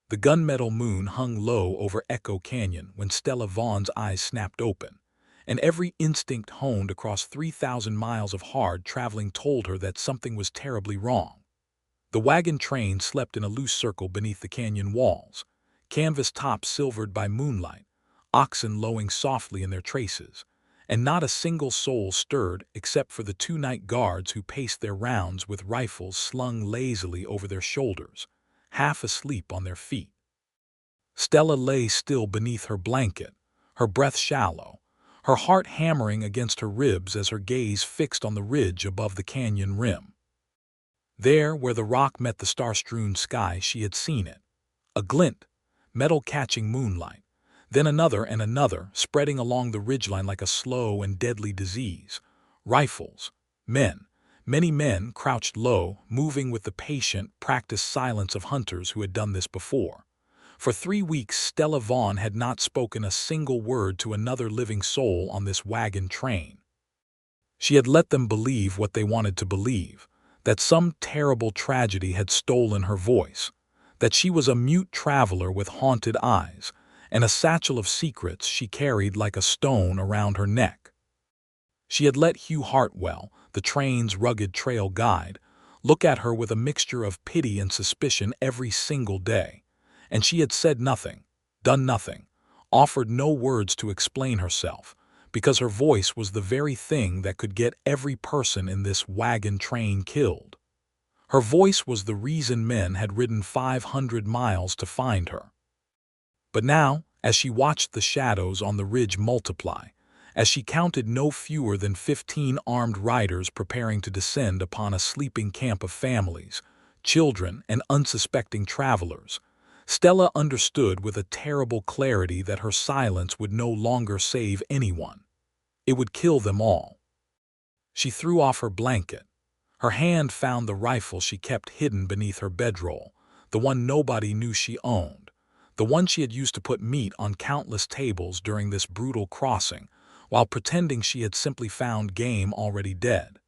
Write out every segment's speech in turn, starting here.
The gunmetal moon hung low over Echo Canyon when Stella Vaughn's eyes snapped open, and every instinct honed across 3,000 miles of hard traveling told her that something was terribly wrong. The wagon train slept in a loose circle beneath the canyon walls, canvas tops silvered by moonlight, oxen lowing softly in their traces, and not a single soul stirred except for the two night guards who paced their rounds with rifles slung lazily over their shoulders, half asleep on their feet. Stella lay still beneath her blanket, her breath shallow, her heart hammering against her ribs as her gaze fixed on the ridge above the canyon rim. There, where the rock met the star-strewn sky, she had seen it. A glint, metal-catching moonlight, then another and another, spreading along the ridgeline like a slow and deadly disease. Rifles, men, many men crouched low, moving with the patient, practiced silence of hunters who had done this before. For 3 weeks, Stella Vaughn had not spoken a single word to another living soul on this wagon train. She had let them believe what they wanted to believe, that some terrible tragedy had stolen her voice, that she was a mute traveler with haunted eyes, and a satchel of secrets she carried like a stone around her neck. She had let Hugh Hartwell, the train's rugged trail guide, look at her with a mixture of pity and suspicion every single day, and she had said nothing, done nothing, offered no words to explain herself, because her voice was the very thing that could get every person in this wagon train killed. Her voice was the reason men had ridden 500 miles to find her. But now, as she watched the shadows on the ridge multiply, as she counted no fewer than 15 armed riders preparing to descend upon a sleeping camp of families, children, and unsuspecting travelers, Stella understood with a terrible clarity that her silence would no longer save anyone. It would kill them all. She threw off her blanket. Her hand found the rifle she kept hidden beneath her bedroll, the one nobody knew she owned, the one she had used to put meat on countless tables during this brutal crossing, while pretending she had simply found game already dead.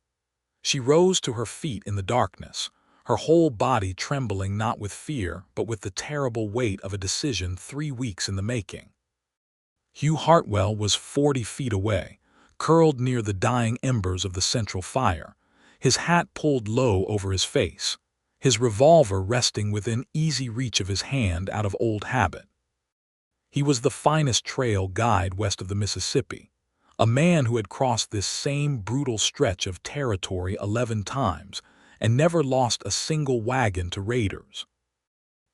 She rose to her feet in the darkness, her whole body trembling not with fear but with the terrible weight of a decision 3 weeks in the making. Hugh Hartwell was 40 feet away, curled near the dying embers of the central fire, his hat pulled low over his face, his revolver resting within easy reach of his hand out of old habit. He was the finest trail guide west of the Mississippi, a man who had crossed this same brutal stretch of territory 11 times and never lost a single wagon to raiders.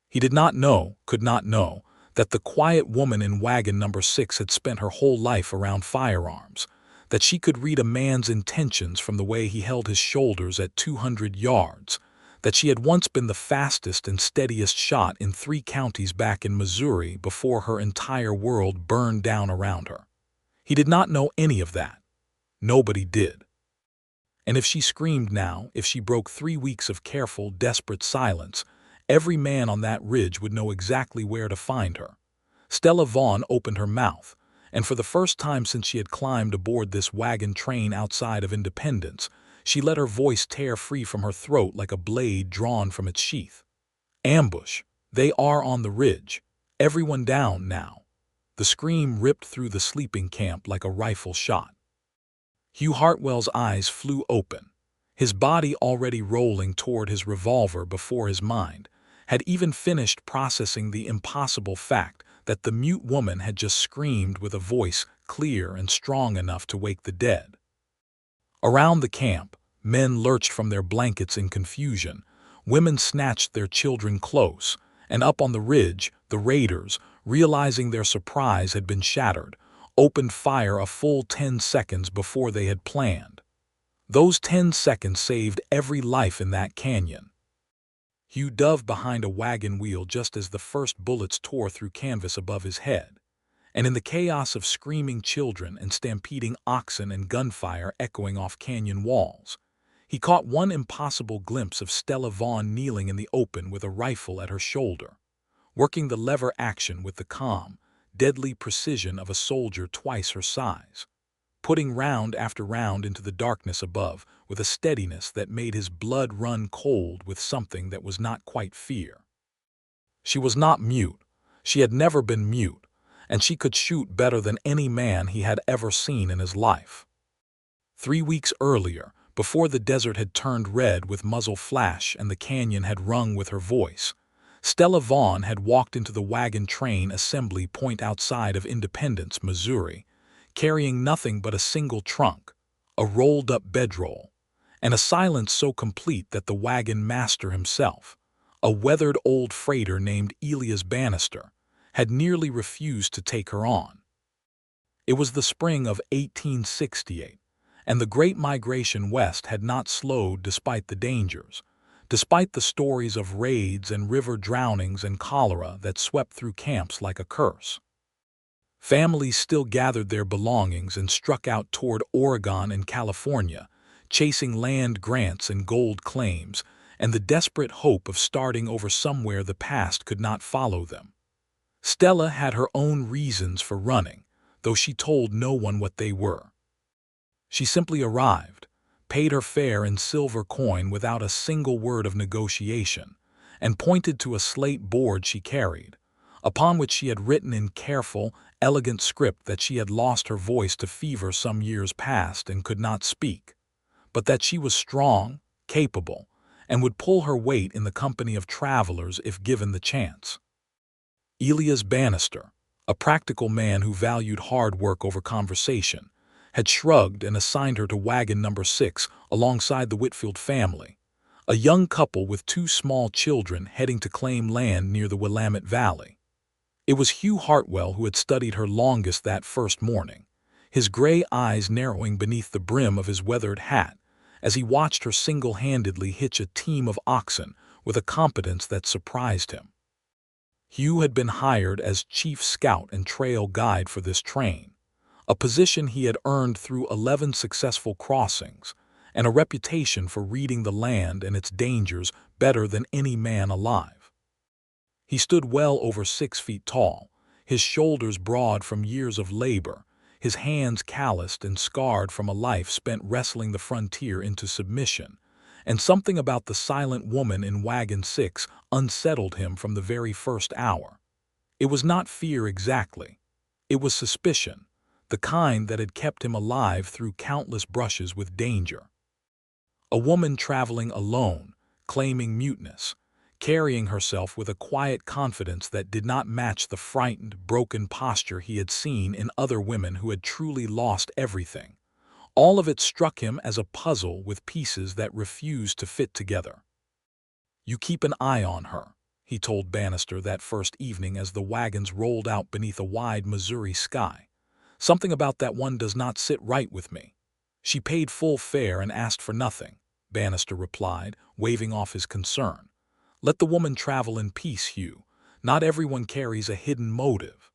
He did not know, could not know, that the quiet woman in wagon number 6 had spent her whole life around firearms, that she could read a man's intentions from the way he held his shoulders at 200 yards, that she had once been the fastest and steadiest shot in 3 counties back in Missouri before her entire world burned down around her. He did not know any of that. Nobody did. And if she screamed now, if she broke 3 weeks of careful, desperate silence, every man on that ridge would know exactly where to find her. Stella Vaughn opened her mouth, and for the first time since she had climbed aboard this wagon train outside of Independence, she let her voice tear free from her throat like a blade drawn from its sheath. Ambush. They are on the ridge. Everyone down now. The scream ripped through the sleeping camp like a rifle shot. Hugh Hartwell's eyes flew open, his body already rolling toward his revolver before his mind had even finished processing the impossible fact that the mute woman had just screamed with a voice clear and strong enough to wake the dead. Around the camp, men lurched from their blankets in confusion, women snatched their children close, and up on the ridge, the raiders, realizing their surprise had been shattered, opened fire a full 10 seconds before they had planned. Those 10 seconds saved every life in that canyon. Hugh dove behind a wagon wheel just as the first bullets tore through canvas above his head, and in the chaos of screaming children and stampeding oxen and gunfire echoing off canyon walls, he caught one impossible glimpse of Stella Vaughn kneeling in the open with a rifle at her shoulder, working the lever action with the calm, deadly precision of a soldier twice her size, putting round after round into the darkness above with a steadiness that made his blood run cold with something that was not quite fear. She was not mute. She had never been mute, and she could shoot better than any man he had ever seen in his life. 3 weeks earlier, before the desert had turned red with muzzle flash and the canyon had rung with her voice, Stella Vaughn had walked into the Wagon train assembly point outside of Independence, Missouri, carrying nothing but a single trunk, a rolled-up bedroll, and a silence so complete that the wagon master himself, a weathered old freighter named Elias Bannister, had nearly refused to take her on. It was the spring of 1868, and the Great Migration West had not slowed despite the dangers, despite the stories of raids and river drownings and cholera that swept through camps like a curse. Families still gathered their belongings and struck out toward Oregon and California, chasing land grants and gold claims, and the desperate hope of starting over somewhere the past could not follow them. Stella had her own reasons for running, though she told no one what they were. She simply arrived, paid her fare in silver coin without a single word of negotiation, and pointed to a slate board she carried, upon which she had written in careful, elegant script that she had lost her voice to fever some years past and could not speak, but that she was strong, capable, and would pull her weight in the company of travelers if given the chance. Elias Bannister, a practical man who valued hard work over conversation, had shrugged and assigned her to wagon number 6 alongside the Whitfield family, a young couple with 2 small children heading to claim land near the Willamette Valley. It was Hugh Hartwell who had studied her longest that first morning, his gray eyes narrowing beneath the brim of his weathered hat as he watched her single-handedly hitch a team of oxen with a competence that surprised him. Hugh had been hired as chief scout and trail guide for this train, a position he had earned through 11 successful crossings, and a reputation for reading the land and its dangers better than any man alive. He stood well over 6 feet tall, his shoulders broad from years of labor, his hands calloused and scarred from a life spent wrestling the frontier into submission, and something about the silent woman in Wagon 6 unsettled him from the very first hour. It was not fear exactly. It was suspicion, the kind that had kept him alive through countless brushes with danger. A woman traveling alone, claiming muteness, carrying herself with a quiet confidence that did not match the frightened, broken posture he had seen in other women who had truly lost everything. All of it struck him as a puzzle with pieces that refused to fit together. "You keep an eye on her," he told Bannister that first evening as the wagons rolled out beneath a wide Missouri sky. "Something about that one does not sit right with me." "She paid full fare and asked for nothing," Bannister replied, waving off his concern. "Let the woman travel in peace, Hugh. Not everyone carries a hidden motive."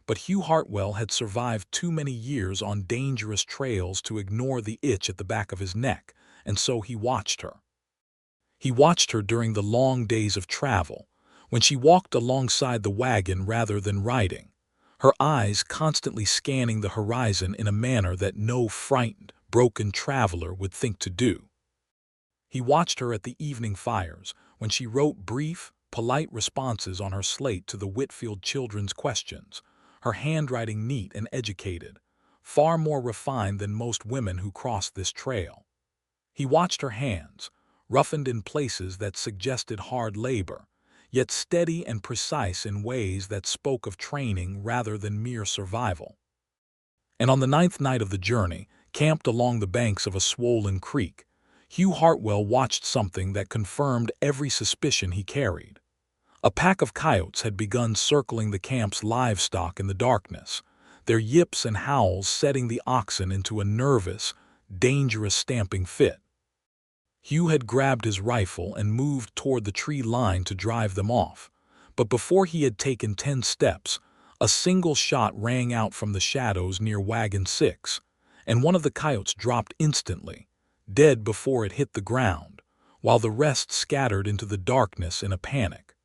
But Hugh Hartwell had survived too many years on dangerous trails to ignore the itch at the back of his neck, and so he watched her. He watched her during the long days of travel, when she walked alongside the wagon rather than riding, her eyes constantly scanning the horizon in a manner that no frightened, broken traveler would think to do. He watched her at the evening fires, when she wrote brief, polite responses on her slate to the Whitfield children's questions, her handwriting neat and educated, far more refined than most women who crossed this trail. He watched her hands, roughened in places that suggested hard labor, yet steady and precise in ways that spoke of training rather than mere survival. And on the 9th night of the journey, camped along the banks of a swollen creek, Hugh Hartwell watched something that confirmed every suspicion he carried. A pack of coyotes had begun circling the camp's livestock in the darkness, their yips and howls setting the oxen into a nervous, dangerous stamping fit. Hugh had grabbed his rifle and moved toward the tree line to drive them off, but before he had taken 10 steps, a single shot rang out from the shadows near Wagon 6, and one of the coyotes dropped instantly, dead before it hit the ground, while the rest scattered into the darkness in a panic.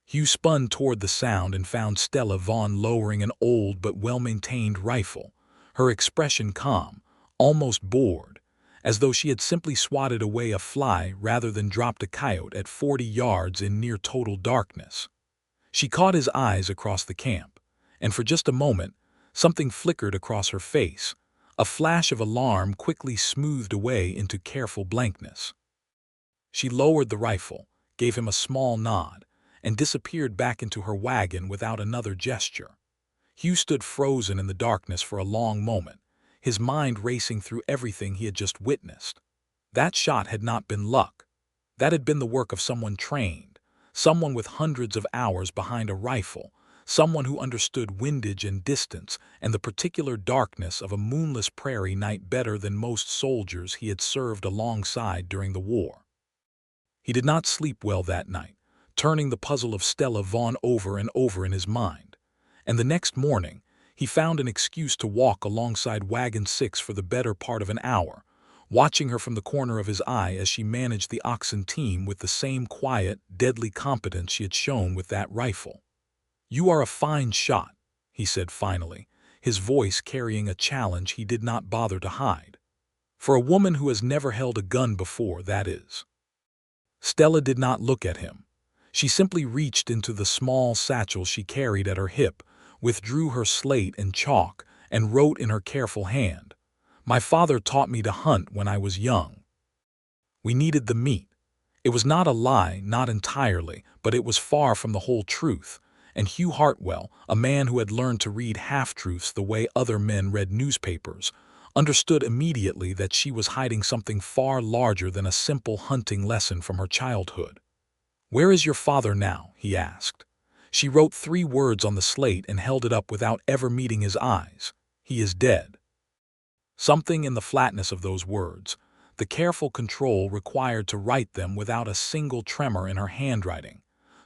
Hugh spun toward the sound and found Stella Vaughn lowering an old but well-maintained rifle, her expression calm, almost bored, as though she had simply swatted away a fly rather than dropped a coyote at 40 yards in near total darkness. She caught his eyes across the camp, and for just a moment, something flickered across her face. A flash of alarm quickly smoothed away into careful blankness. She lowered the rifle, gave him a small nod, and disappeared back into her wagon without another gesture. Hugh stood frozen in the darkness for a long moment, his mind racing through everything he had just witnessed. That shot had not been luck. That had been the work of someone trained, someone with hundreds of hours behind a rifle, someone who understood windage and distance and the particular darkness of a moonless prairie night better than most soldiers he had served alongside during the war. He did not sleep well that night, turning the puzzle of Stella Vaughn over and over in his mind. And the next morning, he found an excuse to walk alongside Wagon 6 for the better part of an hour, watching her from the corner of his eye as she managed the oxen team with the same quiet, deadly competence she had shown with that rifle. "You are a fine shot," he said finally, his voice carrying a challenge he did not bother to hide. "For a woman who has never held a gun before, that is." Stella did not look at him. She simply reached into the small satchel she carried at her hip, withdrew her slate and chalk, and wrote in her careful hand, "My father taught me to hunt when I was young." We needed the meat. It was not a lie, not entirely, but it was far from the whole truth, and Hugh Hartwell, a man who had learned to read half-truths the way other men read newspapers, understood immediately that she was hiding something far larger than a simple hunting lesson from her childhood. "Where is your father now?" he asked. She wrote 3 words on the slate and held it up without ever meeting his eyes. "He is dead." Something in the flatness of those words, the careful control required to write them without a single tremor in her handwriting,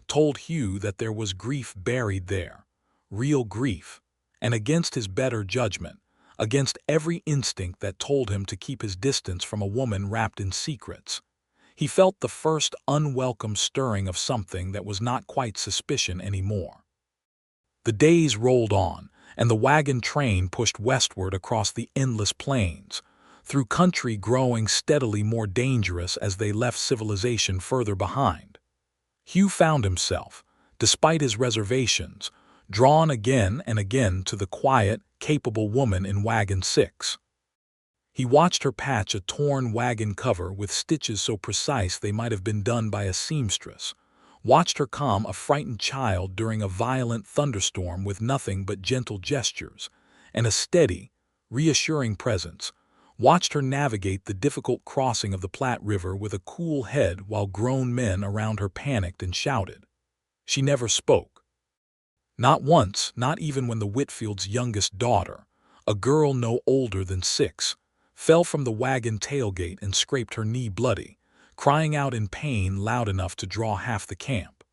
told Hugh that there was grief buried there, real grief, and against his better judgment, against every instinct that told him to keep his distance from a woman wrapped in secrets. He felt the first unwelcome stirring of something that was not quite suspicion anymore. The days rolled on, and the wagon train pushed westward across the endless plains, through country growing steadily more dangerous as they left civilization further behind. Hugh found himself, despite his reservations, drawn again and again to the quiet, capable woman in Wagon 6. He watched her patch a torn wagon cover with stitches so precise they might have been done by a seamstress, watched her calm a frightened child during a violent thunderstorm with nothing but gentle gestures and a steady, reassuring presence, watched her navigate the difficult crossing of the Platte River with a cool head while grown men around her panicked and shouted. She never spoke. Not once, not even when the Whitfields' youngest daughter, a girl no older than 6, fell from the wagon tailgate and scraped her knee bloody, crying out in pain loud enough to draw half the camp.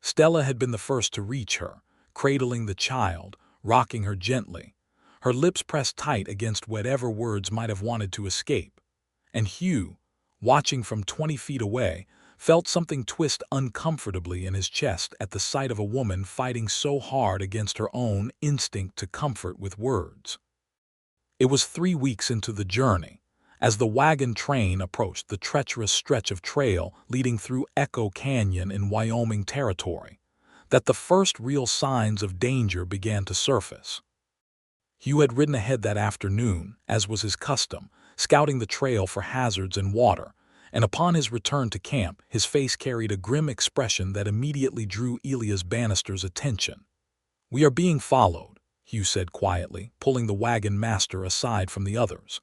Stella had been the first to reach her, cradling the child, rocking her gently, her lips pressed tight against whatever words might have wanted to escape. And Hugh, watching from 20 feet away, felt something twist uncomfortably in his chest at the sight of a woman fighting so hard against her own instinct to comfort with words. It was 3 weeks into the journey, as the wagon train approached the treacherous stretch of trail leading through Echo Canyon in Wyoming territory, that the first real signs of danger began to surface. Hugh had ridden ahead that afternoon, as was his custom, scouting the trail for hazards and water, and upon his return to camp, his face carried a grim expression that immediately drew Elias Bannister's attention. "We are being followed," Hugh said quietly, pulling the wagon master aside from the others.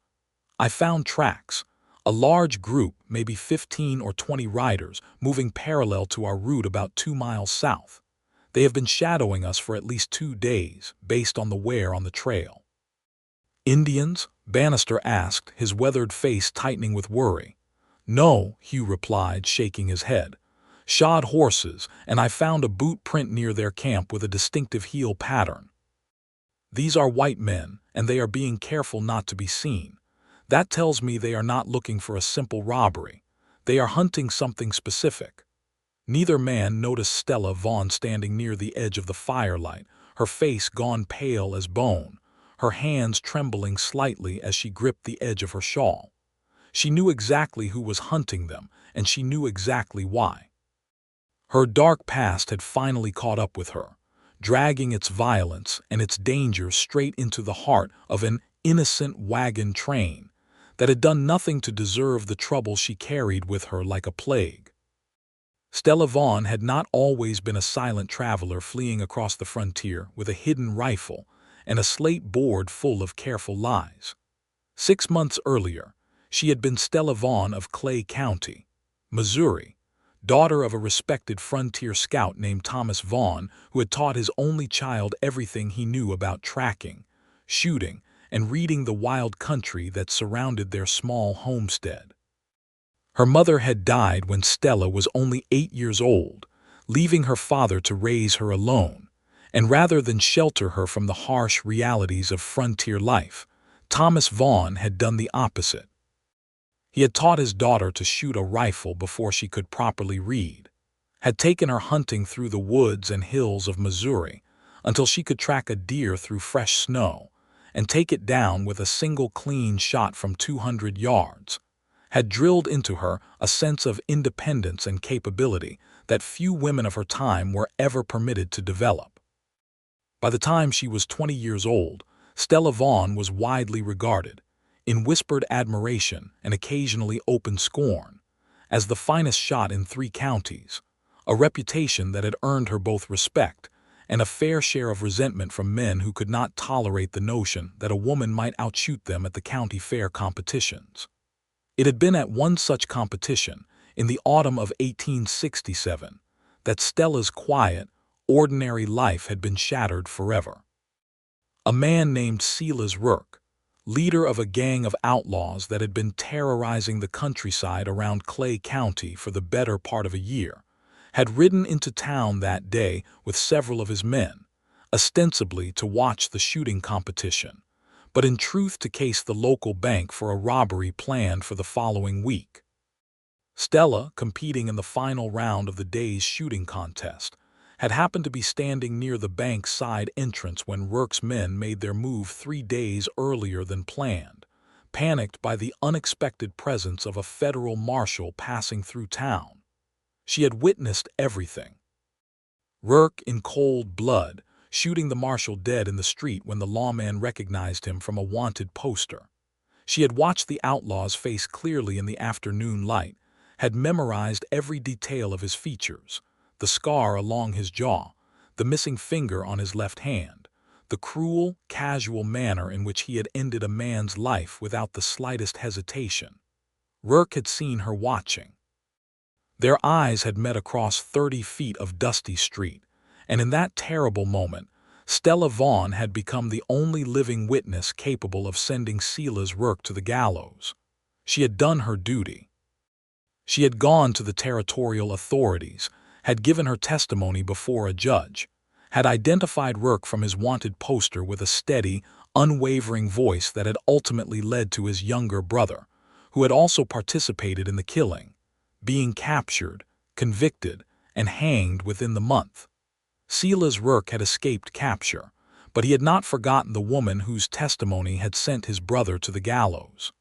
"I found tracks, a large group, maybe 15 or 20 riders, moving parallel to our route about 2 miles south. They have been shadowing us for at least 2 days, based on the wear on the trail." "Indians?" Bannister asked, his weathered face tightening with worry. "No," Hugh replied, shaking his head. "Shod horses, and I found a boot print near their camp with a distinctive heel pattern. These are white men, and they are being careful not to be seen. That tells me they are not looking for a simple robbery. They are hunting something specific." Neither man noticed Stella Vaughn standing near the edge of the firelight, her face gone pale as bone, her hands trembling slightly as she gripped the edge of her shawl. She knew exactly who was hunting them, and she knew exactly why. Her dark past had finally caught up with her, dragging its violence and its danger straight into the heart of an innocent wagon train that had done nothing to deserve the trouble she carried with her like a plague. Stella Vaughn had not always been a silent traveler fleeing across the frontier with a hidden rifle and a slate board full of careful lies. 6 months earlier, she had been Stella Vaughn of Clay County, Missouri, daughter of a respected frontier scout named Thomas Vaughn, who had taught his only child everything he knew about tracking, shooting, and reading the wild country that surrounded their small homestead. Her mother had died when Stella was only 8 years old, leaving her father to raise her alone, and rather than shelter her from the harsh realities of frontier life, Thomas Vaughn had done the opposite. He had taught his daughter to shoot a rifle before she could properly read, had taken her hunting through the woods and hills of Missouri until she could track a deer through fresh snow and take it down with a single clean shot from 200 yards, had drilled into her a sense of independence and capability that few women of her time were ever permitted to develop. By the time she was 20 years old, Stella Vaughn was widely regarded, in whispered admiration and occasionally open scorn, as the finest shot in 3 counties, a reputation that had earned her both respect and a fair share of resentment from men who could not tolerate the notion that a woman might outshoot them at the county fair competitions. It had been at one such competition, in the autumn of 1867, that Stella's quiet, ordinary life had been shattered forever. A man named Silas Rourke, leader of a gang of outlaws that had been terrorizing the countryside around Clay County for the better part of a year, had ridden into town that day with several of his men, ostensibly to watch the shooting competition, but in truth to case the local bank for a robbery planned for the following week. Stella, competing in the final round of the day's shooting contest, had happened to be standing near the bank's side entrance when Rourke's men made their move 3 days earlier than planned, panicked by the unexpected presence of a federal marshal passing through town. She had witnessed everything. Rourke, in cold blood, shooting the marshal dead in the street when the lawman recognized him from a wanted poster. She had watched the outlaw's face clearly in the afternoon light, had memorized every detail of his features, the scar along his jaw, the missing finger on his left hand, the cruel, casual manner in which he had ended a man's life without the slightest hesitation. Rourke had seen her watching. Their eyes had met across 30 feet of dusty street, and in that terrible moment, Stella Vaughn had become the only living witness capable of sending Silas Rourke to the gallows. She had done her duty. She had gone to the territorial authorities, had given her testimony before a judge, had identified Rourke from his wanted poster with a steady, unwavering voice that had ultimately led to his younger brother, who had also participated in the killing, being captured, convicted, and hanged within the month. Silas Rourke had escaped capture, but he had not forgotten the woman whose testimony had sent his brother to the gallows.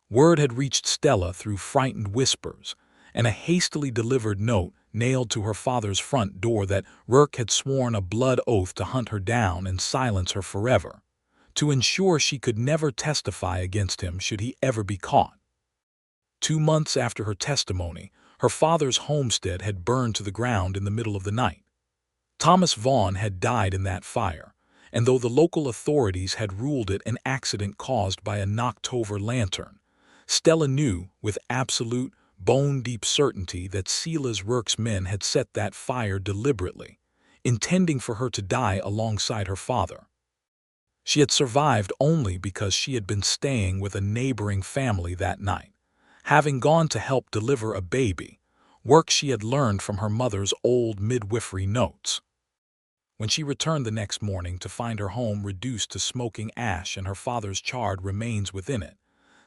Word had reached Stella through frightened whispers, and a hastily delivered note nailed to her father's front door that Rourke had sworn a blood oath to hunt her down and silence her forever, to ensure she could never testify against him should he ever be caught. 2 months after her testimony, her father's homestead had burned to the ground in the middle of the night. Thomas Vaughn had died in that fire, and though the local authorities had ruled it an accident caused by a knocked-over lantern, Stella knew with absolute, bone-deep certainty that Silas Rourke's men had set that fire deliberately, intending for her to die alongside her father. She had survived only because she had been staying with a neighboring family that night, having gone to help deliver a baby, work she had learned from her mother's old midwifery notes. When she returned the next morning to find her home reduced to smoking ash and her father's charred remains within it,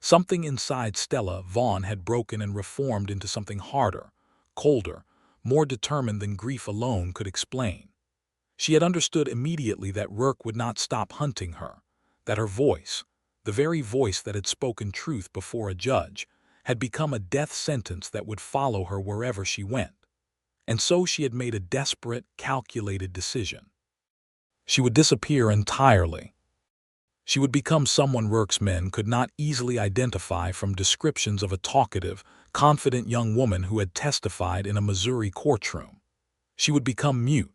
something inside Stella Vaughn had broken and reformed into something harder, colder, more determined than grief alone could explain. She had understood immediately that Rourke would not stop hunting her, that her voice, the very voice that had spoken truth before a judge, had become a death sentence that would follow her wherever she went. and so she had made a desperate, calculated decision. She would disappear entirely. She would become someone Rourke's men could not easily identify from descriptions of a talkative, confident young woman who had testified in a Missouri courtroom. She would become mute.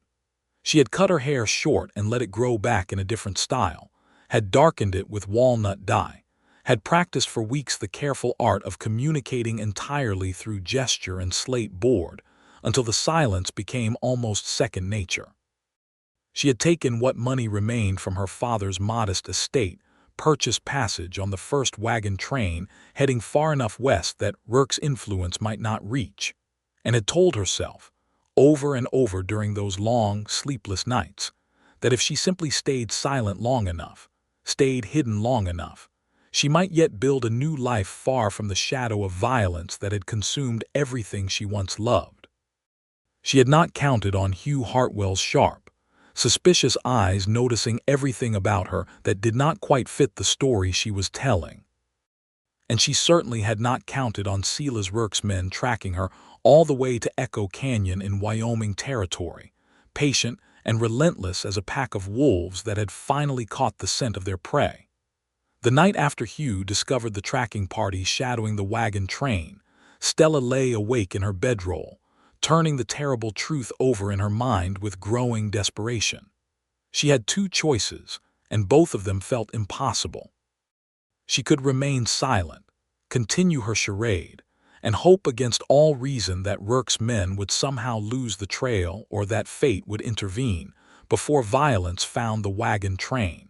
She had cut her hair short and let it grow back in a different style, had darkened it with walnut dye, had practiced for weeks the careful art of communicating entirely through gesture and slate board, until the silence became almost second nature. She had taken what money remained from her father's modest estate, purchased passage on the first wagon train heading far enough west that Rourke's influence might not reach, and had told herself, over and over during those long, sleepless nights, that if she simply stayed silent long enough, stayed hidden long enough, she might yet build a new life far from the shadow of violence that had consumed everything she once loved. She had not counted on Hugh Hartwell's sharp, suspicious eyes noticing everything about her that did not quite fit the story she was telling. And she certainly had not counted on Silas Rourke's men tracking her all the way to Echo Canyon in Wyoming territory, patient and relentless as a pack of wolves that had finally caught the scent of their prey. The night after Hugh discovered the tracking party shadowing the wagon train, Stella lay awake in her bedroll, turning the terrible truth over in her mind with growing desperation. She had two choices, and both of them felt impossible. She could remain silent, continue her charade, and hope against all reason that Rourke's men would somehow lose the trail or that fate would intervene before violence found the wagon train.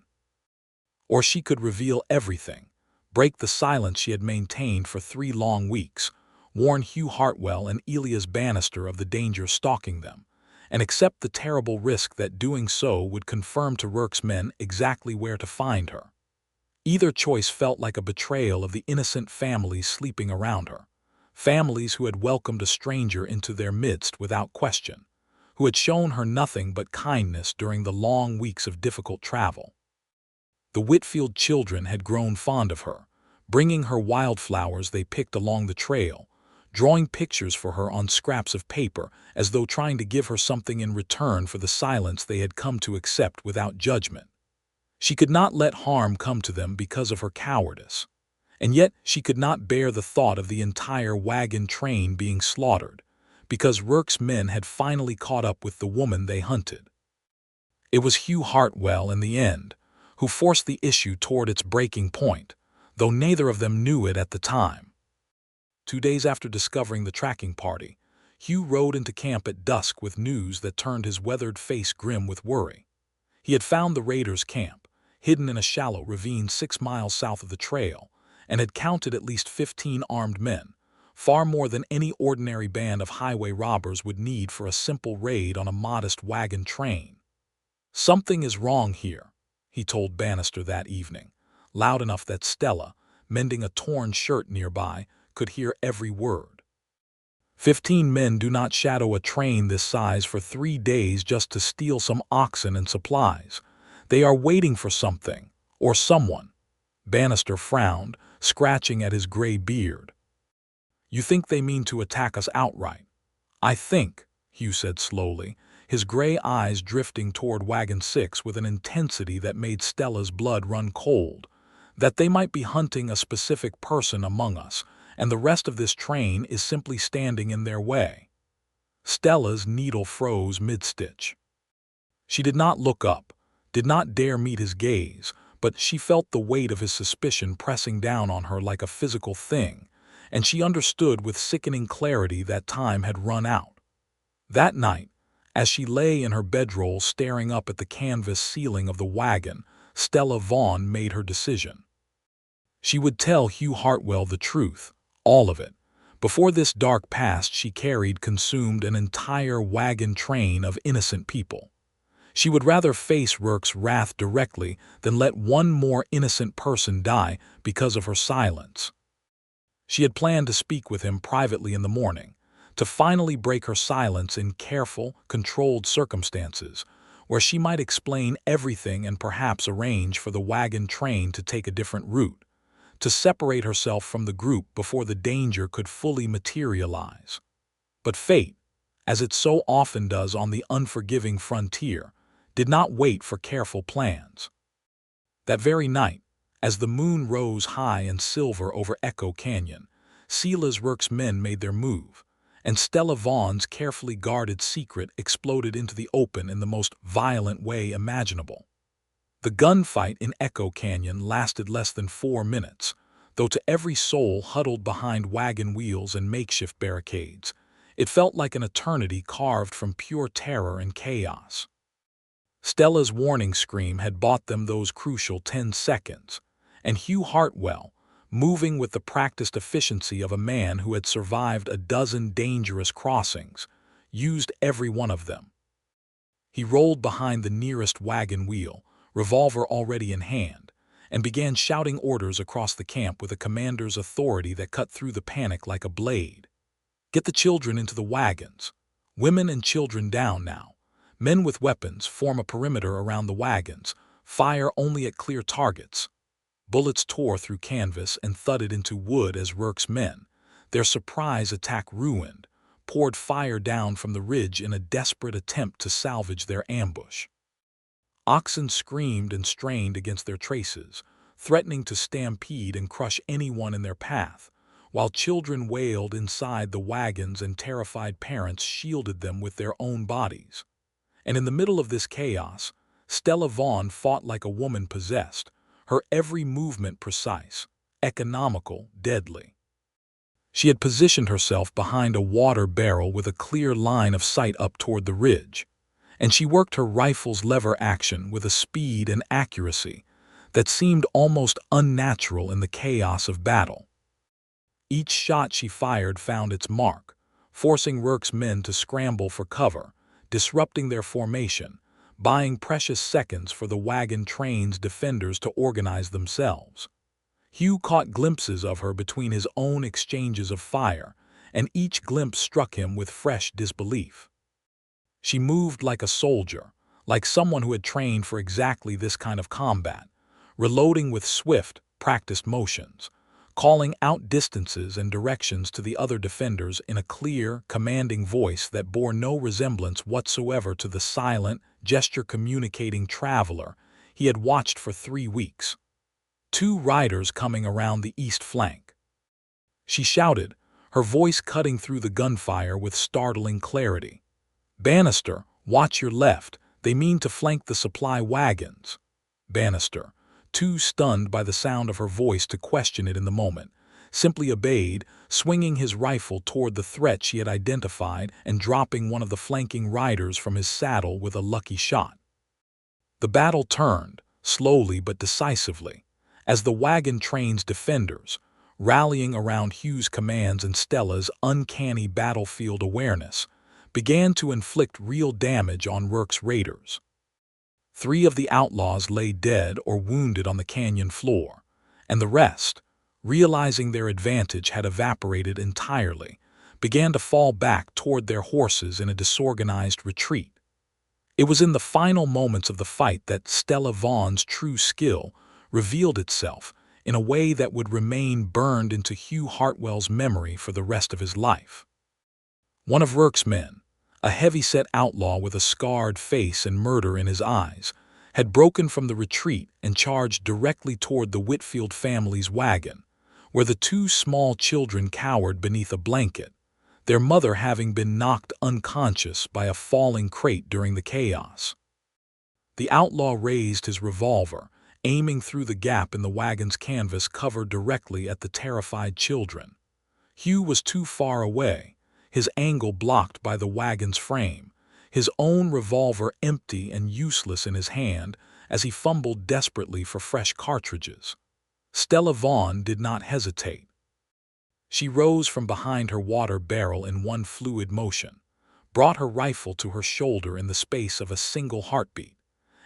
Or she could reveal everything, break the silence she had maintained for 3 long weeks, warn Hugh Hartwell and Elias Bannister of the danger stalking them, and accept the terrible risk that doing so would confirm to Rourke's men exactly where to find her. Either choice felt like a betrayal of the innocent families sleeping around her, families who had welcomed a stranger into their midst without question, who had shown her nothing but kindness during the long weeks of difficult travel. The Whitfield children had grown fond of her, bringing her wildflowers they picked along the trail, drawing pictures for her on scraps of paper as though trying to give her something in return for the silence they had come to accept without judgment. She could not let harm come to them because of her cowardice, and yet she could not bear the thought of the entire wagon train being slaughtered, because Rourke's men had finally caught up with the woman they hunted. It was Hugh Hartwell, in the end, who forced the issue toward its breaking point, though neither of them knew it at the time. 2 days after discovering the tracking party, Hugh rode into camp at dusk with news that turned his weathered face grim with worry. He had found the raiders' camp, hidden in a shallow ravine 6 miles south of the trail, and had counted at least 15 armed men, far more than any ordinary band of highway robbers would need for a simple raid on a modest wagon train. "Something is wrong here," he told Bannister that evening, loud enough that Stella, mending a torn shirt nearby, could hear every word. 15 men do not shadow a train this size for 3 days just to steal some oxen and supplies. They are waiting for something, or someone. Bannister frowned, scratching at his gray beard. "You think they mean to attack us outright?" "I think," Hugh said slowly, his gray eyes drifting toward Wagon 6 with an intensity that made Stella's blood run cold, "that they might be hunting a specific person among us, and the rest of this train is simply standing in their way." Stella's needle froze mid-stitch. She did not look up, did not dare meet his gaze, but she felt the weight of his suspicion pressing down on her like a physical thing, and she understood with sickening clarity that time had run out. That night, as she lay in her bedroll staring up at the canvas ceiling of the wagon, Stella Vaughn made her decision. She would tell Hugh Hartwell the truth, all of it. Before this dark past she carried consumed an entire wagon train of innocent people. She would rather face Rourke's wrath directly than let one more innocent person die because of her silence. She had planned to speak with him privately in the morning, to finally break her silence in careful, controlled circumstances, where she might explain everything and perhaps arrange for the wagon train to take a different route, to separate herself from the group before the danger could fully materialize. But fate, as it so often does on the unforgiving frontier, did not wait for careful plans. That very night, as the moon rose high and silver over Echo Canyon, Silas Rourke's men made their move, and Stella Vaughan's carefully guarded secret exploded into the open in the most violent way imaginable. The gunfight in Echo Canyon lasted less than 4 minutes, though to every soul huddled behind wagon wheels and makeshift barricades, it felt like an eternity carved from pure terror and chaos. Stella's warning scream had bought them those crucial 10 seconds, and Hugh Hartwell, moving with the practiced efficiency of a man who had survived a dozen dangerous crossings, used every one of them. He rolled behind the nearest wagon wheel, revolver already in hand, and began shouting orders across the camp with a commander's authority that cut through the panic like a blade. "Get the children into the wagons. Women and children down now. Men with weapons form a perimeter around the wagons. Fire only at clear targets." Bullets tore through canvas and thudded into wood as Rourke's men, their surprise attack ruined, poured fire down from the ridge in a desperate attempt to salvage their ambush. Oxen screamed and strained against their traces, threatening to stampede and crush anyone in their path, while children wailed inside the wagons and terrified parents shielded them with their own bodies. And in the middle of this chaos, Stella Vaughan fought like a woman possessed, her every movement precise, economical, deadly. She had positioned herself behind a water barrel with a clear line of sight up toward the ridge, and she worked her rifle's lever action with a speed and accuracy that seemed almost unnatural in the chaos of battle. Each shot she fired found its mark, forcing Rourke's men to scramble for cover, disrupting their formation, buying precious seconds for the wagon train's defenders to organize themselves. Hugh caught glimpses of her between his own exchanges of fire, and each glimpse struck him with fresh disbelief. She moved like a soldier, like someone who had trained for exactly this kind of combat, reloading with swift, practiced motions, calling out distances and directions to the other defenders in a clear, commanding voice that bore no resemblance whatsoever to the silent, gesture-communicating traveler he had watched for 3 weeks. 2 riders coming around the east flank. She shouted, her voice cutting through the gunfire with startling clarity. "Bannister, watch your left. They mean to flank the supply wagons." Bannister, too stunned by the sound of her voice to question it in the moment, simply obeyed, swinging his rifle toward the threat she had identified and dropping one of the flanking riders from his saddle with a lucky shot. The battle turned, slowly but decisively, as the wagon train's defenders, rallying around Hugh's commands and Stella's uncanny battlefield awareness, began to inflict real damage on Rourke's raiders. 3 of the outlaws lay dead or wounded on the canyon floor, and the rest, realizing their advantage had evaporated entirely, began to fall back toward their horses in a disorganized retreat. It was in the final moments of the fight that Stella Vaughan's true skill revealed itself in a way that would remain burned into Hugh Hartwell's memory for the rest of his life. One of Rourke's men, a heavy-set outlaw with a scarred face and murder in his eyes, had broken from the retreat and charged directly toward the Whitfield family's wagon, where the 2 small children cowered beneath a blanket, their mother having been knocked unconscious by a falling crate during the chaos. The outlaw raised his revolver, aiming through the gap in the wagon's canvas cover directly at the terrified children. Hugh was too far away, his angle blocked by the wagon's frame, his own revolver empty and useless in his hand as he fumbled desperately for fresh cartridges. Stella Vaughan did not hesitate. She rose from behind her water barrel in one fluid motion, brought her rifle to her shoulder in the space of a single heartbeat,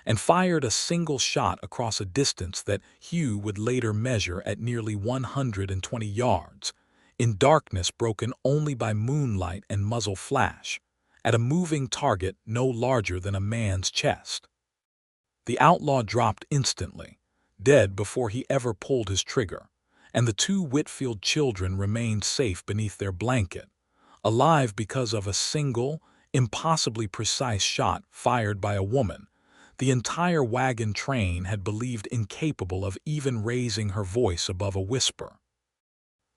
and fired a single shot across a distance that Hugh would later measure at nearly 120 yards, in darkness broken only by moonlight and muzzle flash, at a moving target no larger than a man's chest. The outlaw dropped instantly, dead before he ever pulled his trigger, and the 2 Whitfield children remained safe beneath their blanket, alive because of a single, impossibly precise shot fired by a woman the entire wagon train had believed incapable of even raising her voice above a whisper.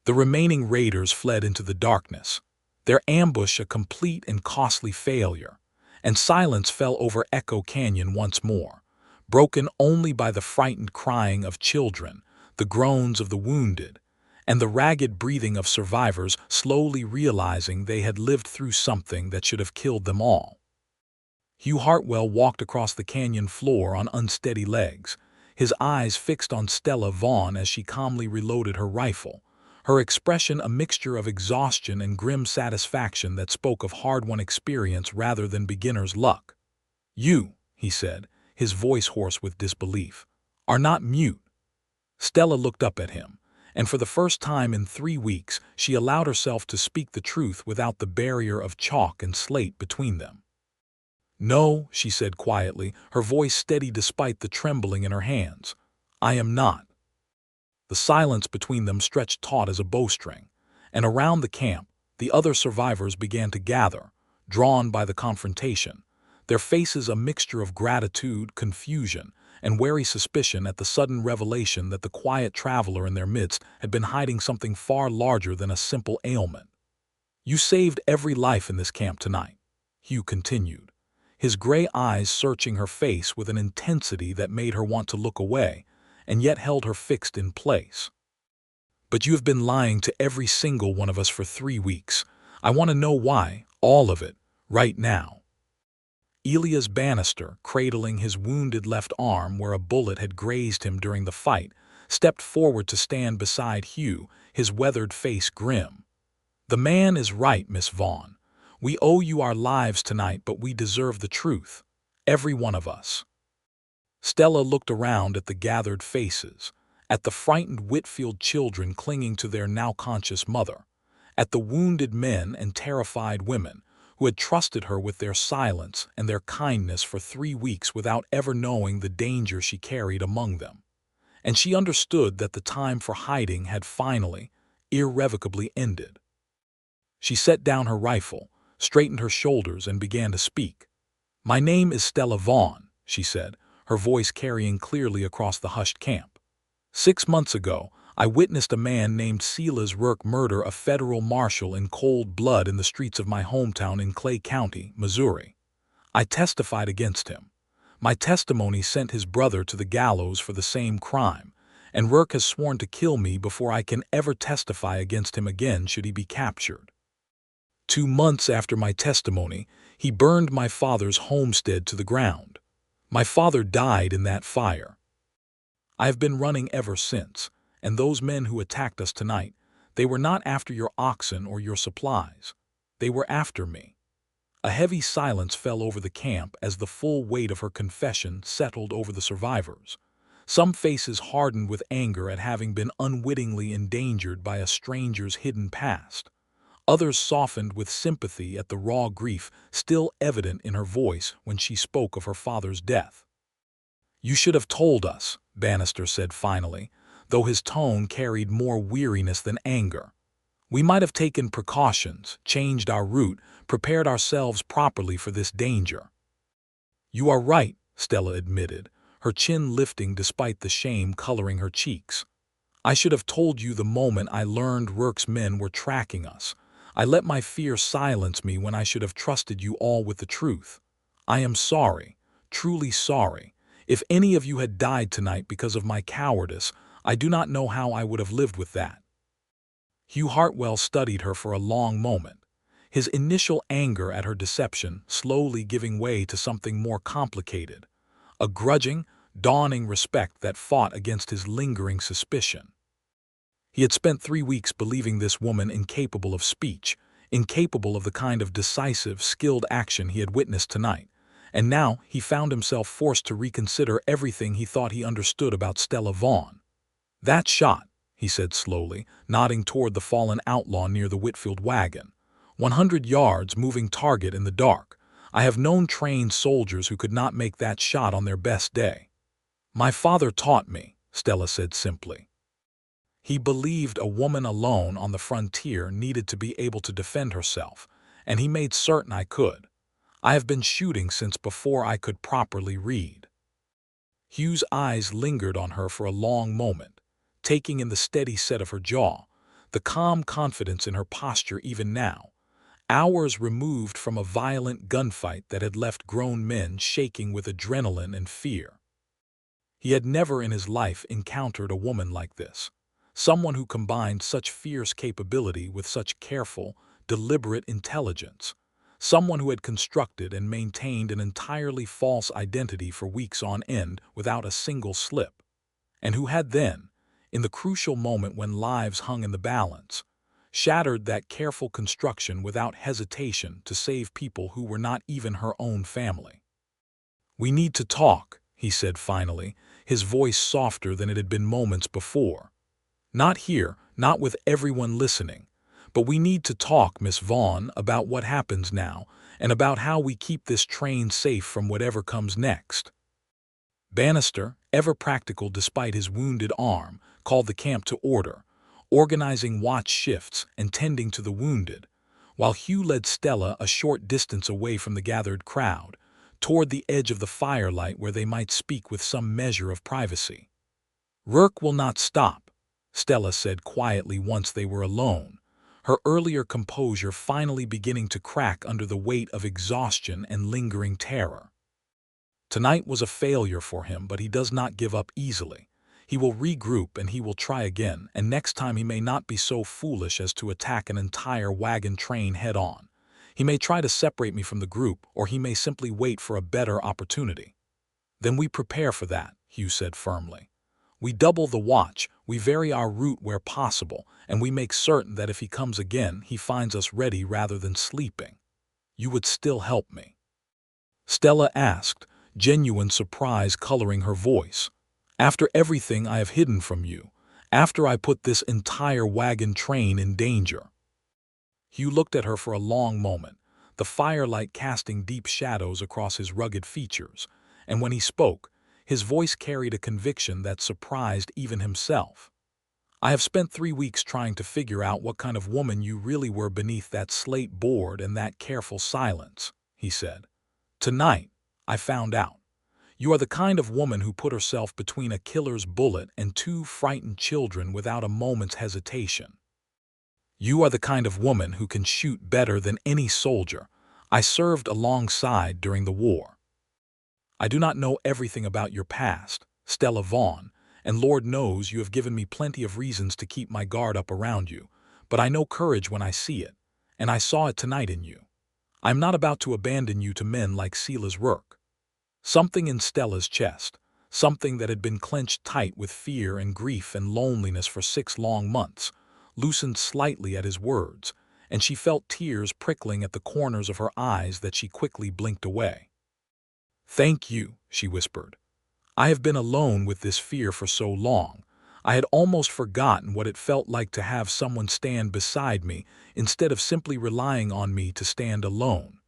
The remaining raiders fled into the darkness, their ambush a complete and costly failure, and silence fell over Echo Canyon once more, broken only by the frightened crying of children, the groans of the wounded, and the ragged breathing of survivors slowly realizing they had lived through something that should have killed them all. Hugh Hartwell walked across the canyon floor on unsteady legs, his eyes fixed on Stella Vaughn as she calmly reloaded her rifle, her expression a mixture of exhaustion and grim satisfaction that spoke of hard-won experience rather than beginner's luck. "You," he said, his voice hoarse with disbelief, "are not mute." Stella looked up at him, and for the first time in 3 weeks she allowed herself to speak the truth without the barrier of chalk and slate between them. "No," she said quietly, her voice steady despite the trembling in her hands. "I am not." The silence between them stretched taut as a bowstring, and around the camp, the other survivors began to gather, drawn by the confrontation, their faces a mixture of gratitude, confusion, and wary suspicion at the sudden revelation that the quiet traveler in their midst had been hiding something far larger than a simple ailment. "You saved every life in this camp tonight," Hugh continued, his gray eyes searching her face with an intensity that made her want to look away, and yet held her fixed in place. "But you have been lying to every single one of us for 3 weeks. I want to know why, all of it, right now." Elias Bannister, cradling his wounded left arm where a bullet had grazed him during the fight, stepped forward to stand beside Hugh, his weathered face grim. "The man is right, Miss Vaughn. We owe you our lives tonight, but we deserve the truth. Every one of us." Stella looked around at the gathered faces, at the frightened Whitfield children clinging to their now-conscious mother, at the wounded men and terrified women who had trusted her with their silence and their kindness for 3 weeks without ever knowing the danger she carried among them. And she understood that the time for hiding had finally, irrevocably ended. She set down her rifle, straightened her shoulders, and began to speak. "My name is Stella Vaughn," she said, her voice carrying clearly across the hushed camp. "6 months ago, I witnessed a man named Silas Rourke murder a federal marshal in cold blood in the streets of my hometown in Clay County, Missouri. I testified against him. My testimony sent his brother to the gallows for the same crime, and Rourke has sworn to kill me before I can ever testify against him again should he be captured. 2 months after my testimony, he burned my father's homestead to the ground. My father died in that fire. I have been running ever since, and those men who attacked us tonight, they were not after your oxen or your supplies. They were after me." A heavy silence fell over the camp as the full weight of her confession settled over the survivors. Some faces hardened with anger at having been unwittingly endangered by a stranger's hidden past. Others softened with sympathy at the raw grief still evident in her voice when she spoke of her father's death. "You should have told us," Bannister said finally, though his tone carried more weariness than anger. "We might have taken precautions, changed our route, prepared ourselves properly for this danger." "You are right," Stella admitted, her chin lifting despite the shame coloring her cheeks. "I should have told you the moment I learned Rourke's men were tracking us. I let my fear silence me when I should have trusted you all with the truth. I am sorry, truly sorry. If any of you had died tonight because of my cowardice, I do not know how I would have lived with that." Hugh Hartwell studied her for a long moment, his initial anger at her deception slowly giving way to something more complicated, a grudging, dawning respect that fought against his lingering suspicion. He had spent 3 weeks believing this woman incapable of speech, incapable of the kind of decisive, skilled action he had witnessed tonight, and now he found himself forced to reconsider everything he thought he understood about Stella Vaughn. "That shot," he said slowly, nodding toward the fallen outlaw near the Whitfield wagon. 100 yards, moving target in the dark. I have known trained soldiers who could not make that shot on their best day." "My father taught me," Stella said simply. He believed a woman alone on the frontier needed to be able to defend herself, and he made certain I could. I have been shooting since before I could properly read. Hugh's eyes lingered on her for a long moment, taking in the steady set of her jaw, the calm confidence in her posture even now, hours removed from a violent gunfight that had left grown men shaking with adrenaline and fear. He had never in his life encountered a woman like this, someone who combined such fierce capability with such careful, deliberate intelligence, someone who had constructed and maintained an entirely false identity for weeks on end without a single slip, and who had then, in the crucial moment when lives hung in the balance, shattered that careful construction without hesitation to save people who were not even her own family. "We need to talk," he said finally, his voice softer than it had been moments before. "Not here, not with everyone listening, but we need to talk, Miss Vaughn, about what happens now and about how we keep this train safe from whatever comes next." Bannister, ever practical despite his wounded arm, called the camp to order, organizing watch shifts and tending to the wounded, while Hugh led Stella a short distance away from the gathered crowd, toward the edge of the firelight where they might speak with some measure of privacy. "Work will not stop," Stella said quietly once they were alone, her earlier composure finally beginning to crack under the weight of exhaustion and lingering terror. "Tonight was a failure for him, but he does not give up easily. He will regroup and he will try again, and next time he may not be so foolish as to attack an entire wagon train head-on. He may try to separate me from the group, or he may simply wait for a better opportunity." "Then we prepare for that," Hugh said firmly. "We double the watch, we vary our route where possible, and we make certain that if he comes again, he finds us ready rather than sleeping. You would still help me?" Stella asked, genuine surprise coloring her voice. "After everything I have hidden from you, after I put this entire wagon train in danger?" Hugh looked at her for a long moment, the firelight casting deep shadows across his rugged features, and when he spoke, his voice carried a conviction that surprised even himself. "I have spent 3 weeks trying to figure out what kind of woman you really were beneath that slate board and that careful silence," he said. "Tonight, I found out. You are the kind of woman who put herself between a killer's bullet and 2 frightened children without a moment's hesitation. You are the kind of woman who can shoot better than any soldier I served alongside during the war. I do not know everything about your past, Stella Vaughn, and Lord knows you have given me plenty of reasons to keep my guard up around you, but I know courage when I see it, and I saw it tonight in you. I am not about to abandon you to men like Sela's Rourke." Something in Stella's chest, something that had been clenched tight with fear and grief and loneliness for 6 long months, loosened slightly at his words, and she felt tears prickling at the corners of her eyes that she quickly blinked away. "Thank you," she whispered. "I have been alone with this fear for so long. I had almost forgotten what it felt like to have someone stand beside me instead of simply relying on me to stand alone."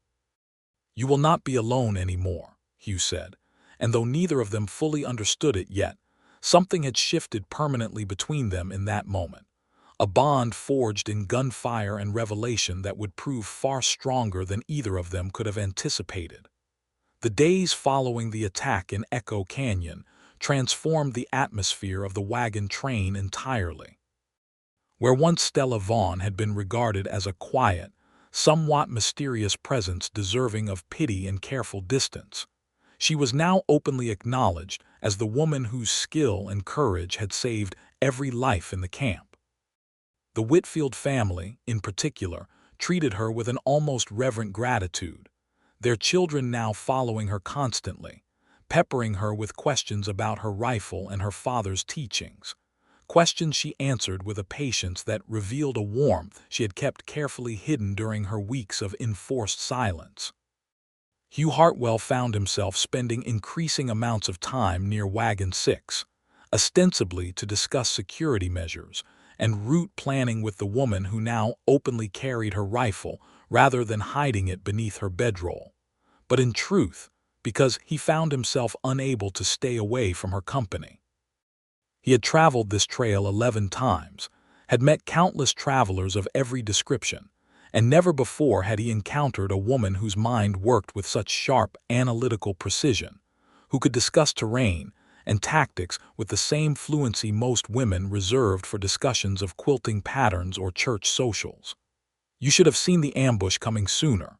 "You will not be alone anymore," Hugh said, and though neither of them fully understood it yet, something had shifted permanently between them in that moment, a bond forged in gunfire and revelation that would prove far stronger than either of them could have anticipated. The days following the attack in Echo Canyon transformed the atmosphere of the wagon train entirely. Where once Stella Vaughn had been regarded as a quiet, somewhat mysterious presence deserving of pity and careful distance, she was now openly acknowledged as the woman whose skill and courage had saved every life in the camp. The Whitfield family, in particular, treated her with an almost reverent gratitude, their children now following her constantly, peppering her with questions about her rifle and her father's teachings, questions she answered with a patience that revealed a warmth she had kept carefully hidden during her weeks of enforced silence. Hugh Hartwell found himself spending increasing amounts of time near Wagon 6, ostensibly to discuss security measures and route planning with the woman who now openly carried her rifle rather than hiding it beneath her bedroll, but in truth, because he found himself unable to stay away from her company. He had traveled this trail 11 times, had met countless travelers of every description, and never before had he encountered a woman whose mind worked with such sharp, analytical precision, who could discuss terrain and tactics with the same fluency most women reserved for discussions of quilting patterns or church socials. "You should have seen the ambush coming sooner,"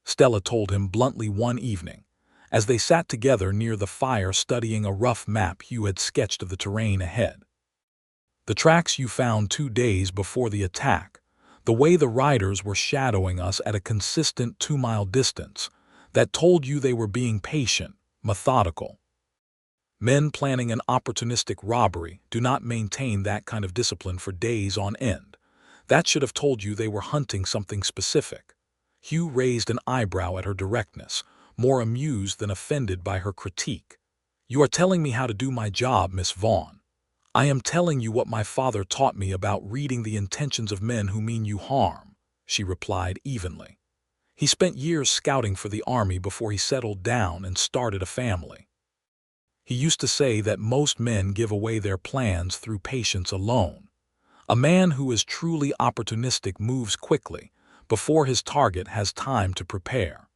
Stella told him bluntly one evening, as they sat together near the fire studying a rough map Hugh had sketched of the terrain ahead. "The tracks you found 2 days before the attack, the way the riders were shadowing us at a consistent 2-mile distance, that told you they were being patient, methodical. Men planning an opportunistic robbery do not maintain that kind of discipline for days on end. That should have told you they were hunting something specific." Hugh raised an eyebrow at her directness, more amused than offended by her critique. "You are telling me how to do my job, Miss Vaughn. I am telling you what my father taught me about reading the intentions of men who mean you harm," she replied evenly. "He spent years scouting for the army before he settled down and started a family. He used to say that most men give away their plans through patience alone. A man who is truly opportunistic moves quickly, before his target has time to prepare.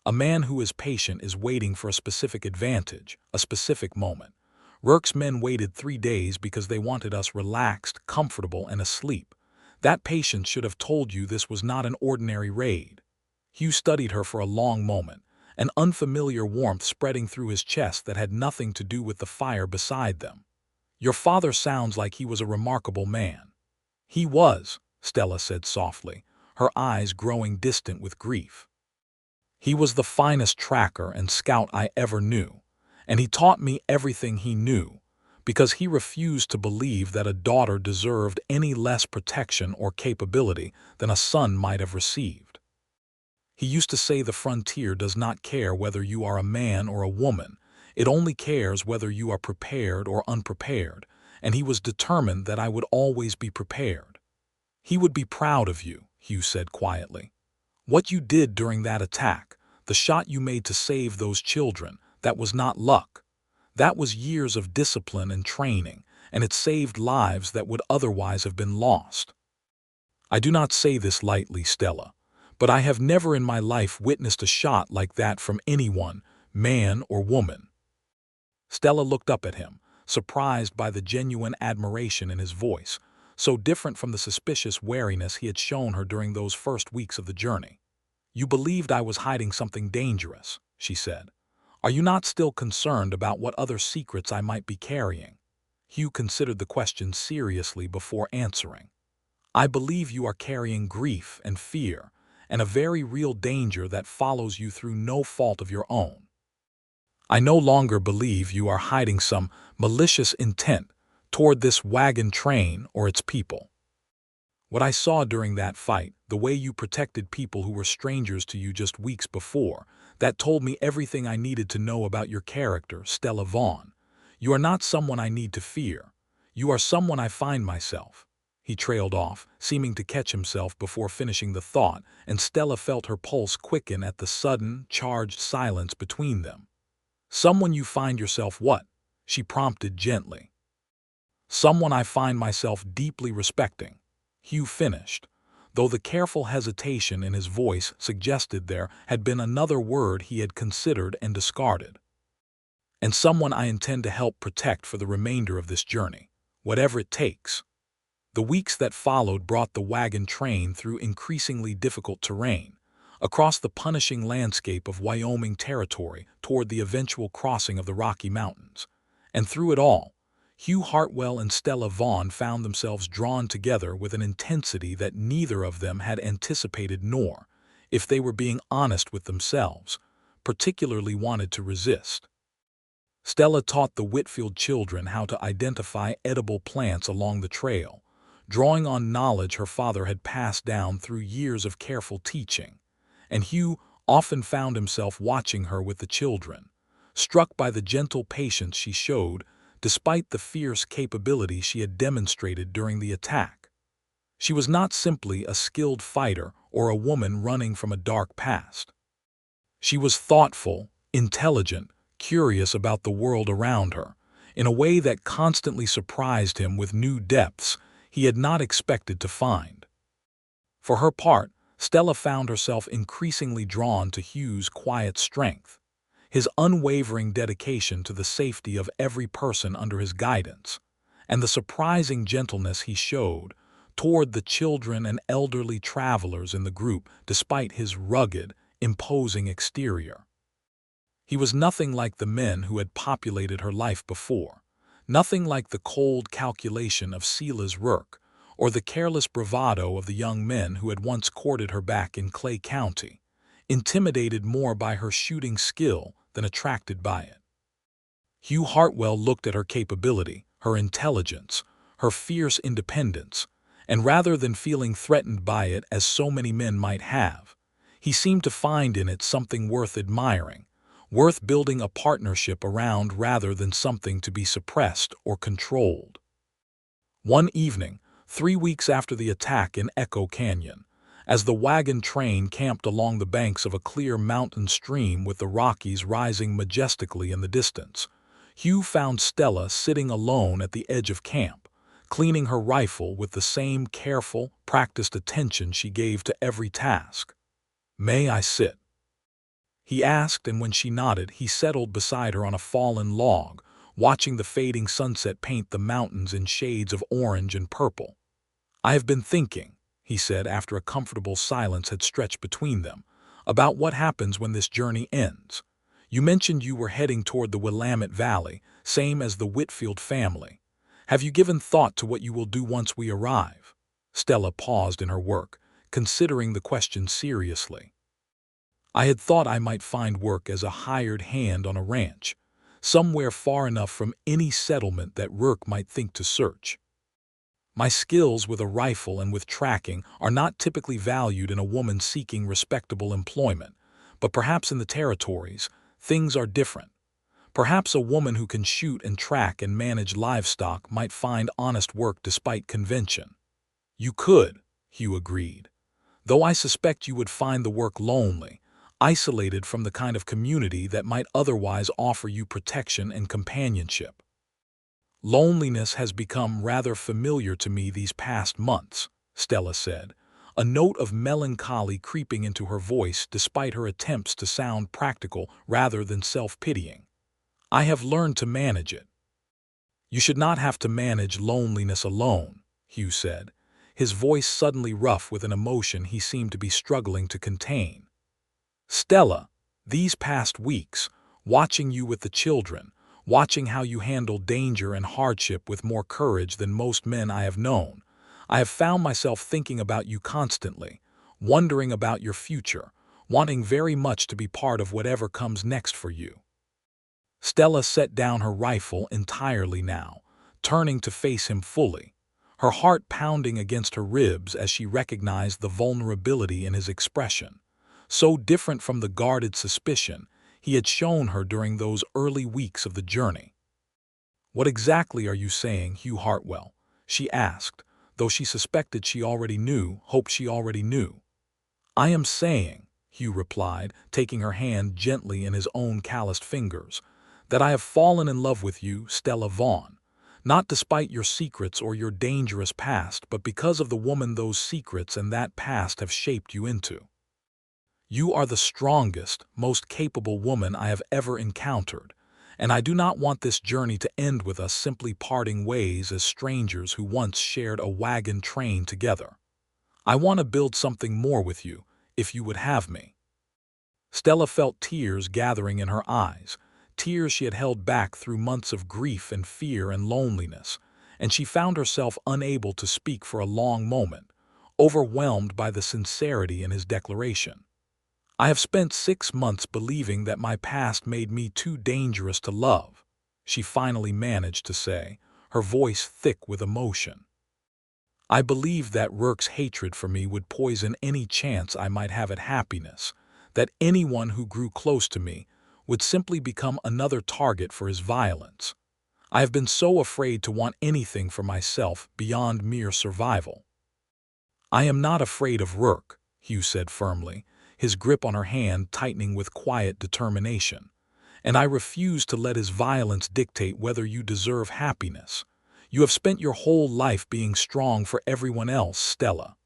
A man who is patient is waiting for a specific advantage, a specific moment. Rourke's men waited 3 days because they wanted us relaxed, comfortable, and asleep. That patience should have told you this was not an ordinary raid." Hugh studied her for a long moment, an unfamiliar warmth spreading through his chest that had nothing to do with the fire beside them. "Your father sounds like he was a remarkable man." "He was," Stella said softly, her eyes growing distant with grief. "He was the finest tracker and scout I ever knew, and he taught me everything he knew, because he refused to believe that a daughter deserved any less protection or capability than a son might have received. He used to say the frontier does not care whether you are a man or a woman, it only cares whether you are prepared or unprepared, and he was determined that I would always be prepared." "He would be proud of you," Hugh said quietly. "What you did during that attack, the shot you made to save those children, that was not luck. That was years of discipline and training, and it saved lives that would otherwise have been lost. I do not say this lightly, Stella, but I have never in my life witnessed a shot like that from anyone, man or woman." Stella looked up at him, surprised by the genuine admiration in his voice, so different from the suspicious wariness he had shown her during those first weeks of the journey. "You believed I was hiding something dangerous," she said. "Are you not still concerned about what other secrets I might be carrying?" Hugh considered the question seriously before answering. "I believe you are carrying grief and fear, and a very real danger that follows you through no fault of your own. I no longer believe you are hiding some malicious intent toward this wagon train or its people. What I saw during that fight, the way you protected people who were strangers to you just weeks before, that told me everything I needed to know about your character, Stella Vaughn. You are not someone I need to fear. You are someone I find myself." He trailed off, seeming to catch himself before finishing the thought, and Stella felt her pulse quicken at the sudden, charged silence between them. "Someone you find yourself what?" she prompted gently. "Someone I find myself deeply respecting," Hugh finished, though the careful hesitation in his voice suggested there had been another word he had considered and discarded. "And someone I intend to help protect for the remainder of this journey, whatever it takes." The weeks that followed brought the wagon train through increasingly difficult terrain, across the punishing landscape of Wyoming Territory toward the eventual crossing of the Rocky Mountains. And through it all, Hugh Hartwell and Stella Vaughn found themselves drawn together with an intensity that neither of them had anticipated nor, if they were being honest with themselves, particularly wanted to resist. Stella taught the Whitfield children how to identify edible plants along the trail, drawing on knowledge her father had passed down through years of careful teaching, and Hugh often found himself watching her with the children, struck by the gentle patience she showed despite the fierce capability she had demonstrated during the attack. She was not simply a skilled fighter or a woman running from a dark past. She was thoughtful, intelligent, curious about the world around her, in a way that constantly surprised him with new depths he had not expected to find. For her part, Stella found herself increasingly drawn to Hugh's quiet strength, his unwavering dedication to the safety of every person under his guidance, and the surprising gentleness he showed toward the children and elderly travelers in the group despite his rugged, imposing exterior. He was nothing like the men who had populated her life before, nothing like the cold calculation of Sela's Rourke, or the careless bravado of the young men who had once courted her back in Clay County, intimidated more by her shooting skill than attracted by it. Hugh Hartwell looked at her capability, her intelligence, her fierce independence, and rather than feeling threatened by it as so many men might have, he seemed to find in it something worth admiring, worth building a partnership around rather than something to be suppressed or controlled. One evening, 3 weeks after the attack in Echo Canyon, as the wagon train camped along the banks of a clear mountain stream with the Rockies rising majestically in the distance, Hugh found Stella sitting alone at the edge of camp, cleaning her rifle with the same careful, practiced attention she gave to every task. "May I sit?" he asked, and when she nodded, he settled beside her on a fallen log, watching the fading sunset paint the mountains in shades of orange and purple. "I have been thinking," he said after a comfortable silence had stretched between them, "about what happens when this journey ends. You mentioned you were heading toward the Willamette Valley, same as the Whitfield family. Have you given thought to what you will do once we arrive?" Stella paused in her work, considering the question seriously. "I had thought I might find work as a hired hand on a ranch, somewhere far enough from any settlement that Rourke might think to search. My skills with a rifle and with tracking are not typically valued in a woman seeking respectable employment, but perhaps in the territories, things are different. Perhaps a woman who can shoot and track and manage livestock might find honest work despite convention." "You could," Hugh agreed, "though I suspect you would find the work lonely, isolated from the kind of community that might otherwise offer you protection and companionship." "Loneliness has become rather familiar to me these past months," Stella said, a note of melancholy creeping into her voice despite her attempts to sound practical rather than self-pitying. "I have learned to manage it." "You should not have to manage loneliness alone," Hugh said, his voice suddenly rough with an emotion he seemed to be struggling to contain. "Stella, these past weeks, watching you with the children, watching how you handle danger and hardship with more courage than most men I have known, I have found myself thinking about you constantly, wondering about your future, wanting very much to be part of whatever comes next for you." Stella set down her rifle entirely now, turning to face him fully, her heart pounding against her ribs as she recognized the vulnerability in his expression, so different from the guarded suspicion he had shown her during those early weeks of the journey. "What exactly are you saying, Hugh Hartwell?" she asked, though she suspected she already knew, hoped she already knew. "I am saying," Hugh replied, taking her hand gently in his own calloused fingers, "that I have fallen in love with you, Stella Vaughn, not despite your secrets or your dangerous past, but because of the woman those secrets and that past have shaped you into. You are the strongest, most capable woman I have ever encountered, and I do not want this journey to end with us simply parting ways as strangers who once shared a wagon train together. I want to build something more with you, if you would have me." Stella felt tears gathering in her eyes, tears she had held back through months of grief and fear and loneliness, and she found herself unable to speak for a long moment, overwhelmed by the sincerity in his declaration. "I have spent 6 months believing that my past made me too dangerous to love," she finally managed to say, her voice thick with emotion. "I believed that Rourke's hatred for me would poison any chance I might have at happiness, that anyone who grew close to me would simply become another target for his violence. I have been so afraid to want anything for myself beyond mere survival." "I am not afraid of Rourke," Hugh said firmly, his grip on her hand tightening with quiet determination. and I refuse to let his violence dictate whether you deserve happiness. You have spent your whole life being strong for everyone else, Stella.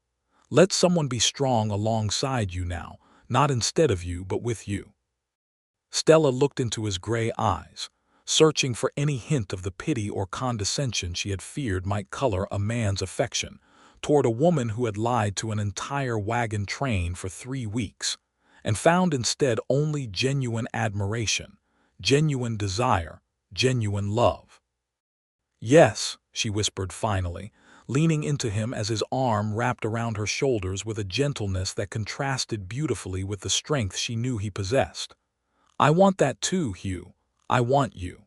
Let someone be strong alongside you now, not instead of you, but with you." Stella looked into his gray eyes, searching for any hint of the pity or condescension she had feared might color a man's affection toward a woman who had lied to an entire wagon train for 3 weeks, and found instead only genuine admiration, genuine desire, genuine love. "Yes," she whispered finally, leaning into him as his arm wrapped around her shoulders with a gentleness that contrasted beautifully with the strength she knew he possessed. "I want that too, Hugh. I want you."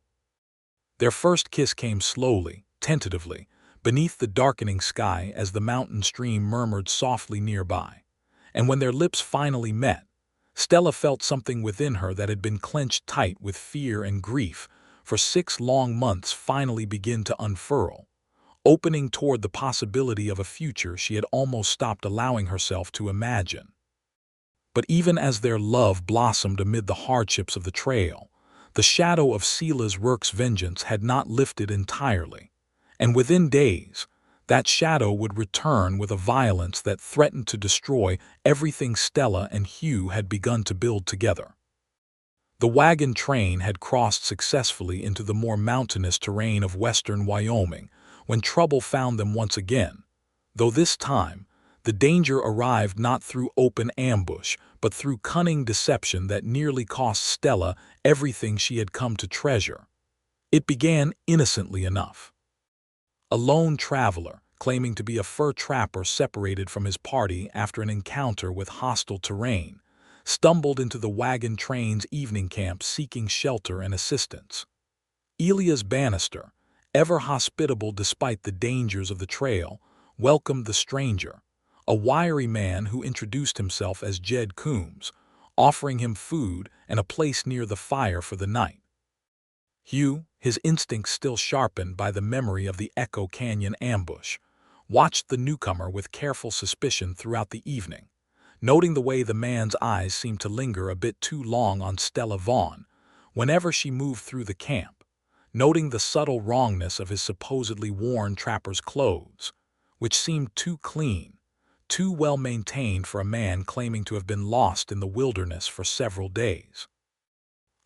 Their first kiss came slowly, tentatively, beneath the darkening sky as the mountain stream murmured softly nearby. And when their lips finally met, Stella felt something within her that had been clenched tight with fear and grief for 6 long months finally begin to unfurl, opening toward the possibility of a future she had almost stopped allowing herself to imagine. But even as their love blossomed amid the hardships of the trail, the shadow of Sela's Rourke's vengeance had not lifted entirely, and within days, that shadow would return with a violence that threatened to destroy everything Stella and Hugh had begun to build together. The wagon train had crossed successfully into the more mountainous terrain of western Wyoming when trouble found them once again, though this time, the danger arrived not through open ambush, but through cunning deception that nearly cost Stella everything she had come to treasure. It began innocently enough. A lone traveler, claiming to be a fur trapper separated from his party after an encounter with hostile terrain, stumbled into the wagon train's evening camp seeking shelter and assistance. Elias Bannister, ever hospitable despite the dangers of the trail, welcomed the stranger, a wiry man who introduced himself as Jed Coombs, offering him food and a place near the fire for the night. Hugh, his instincts still sharpened by the memory of the Echo Canyon ambush, watched the newcomer with careful suspicion throughout the evening, noting the way the man's eyes seemed to linger a bit too long on Stella Vaughn whenever she moved through the camp, noting the subtle wrongness of his supposedly worn trapper's clothes, which seemed too clean, too well maintained for a man claiming to have been lost in the wilderness for several days.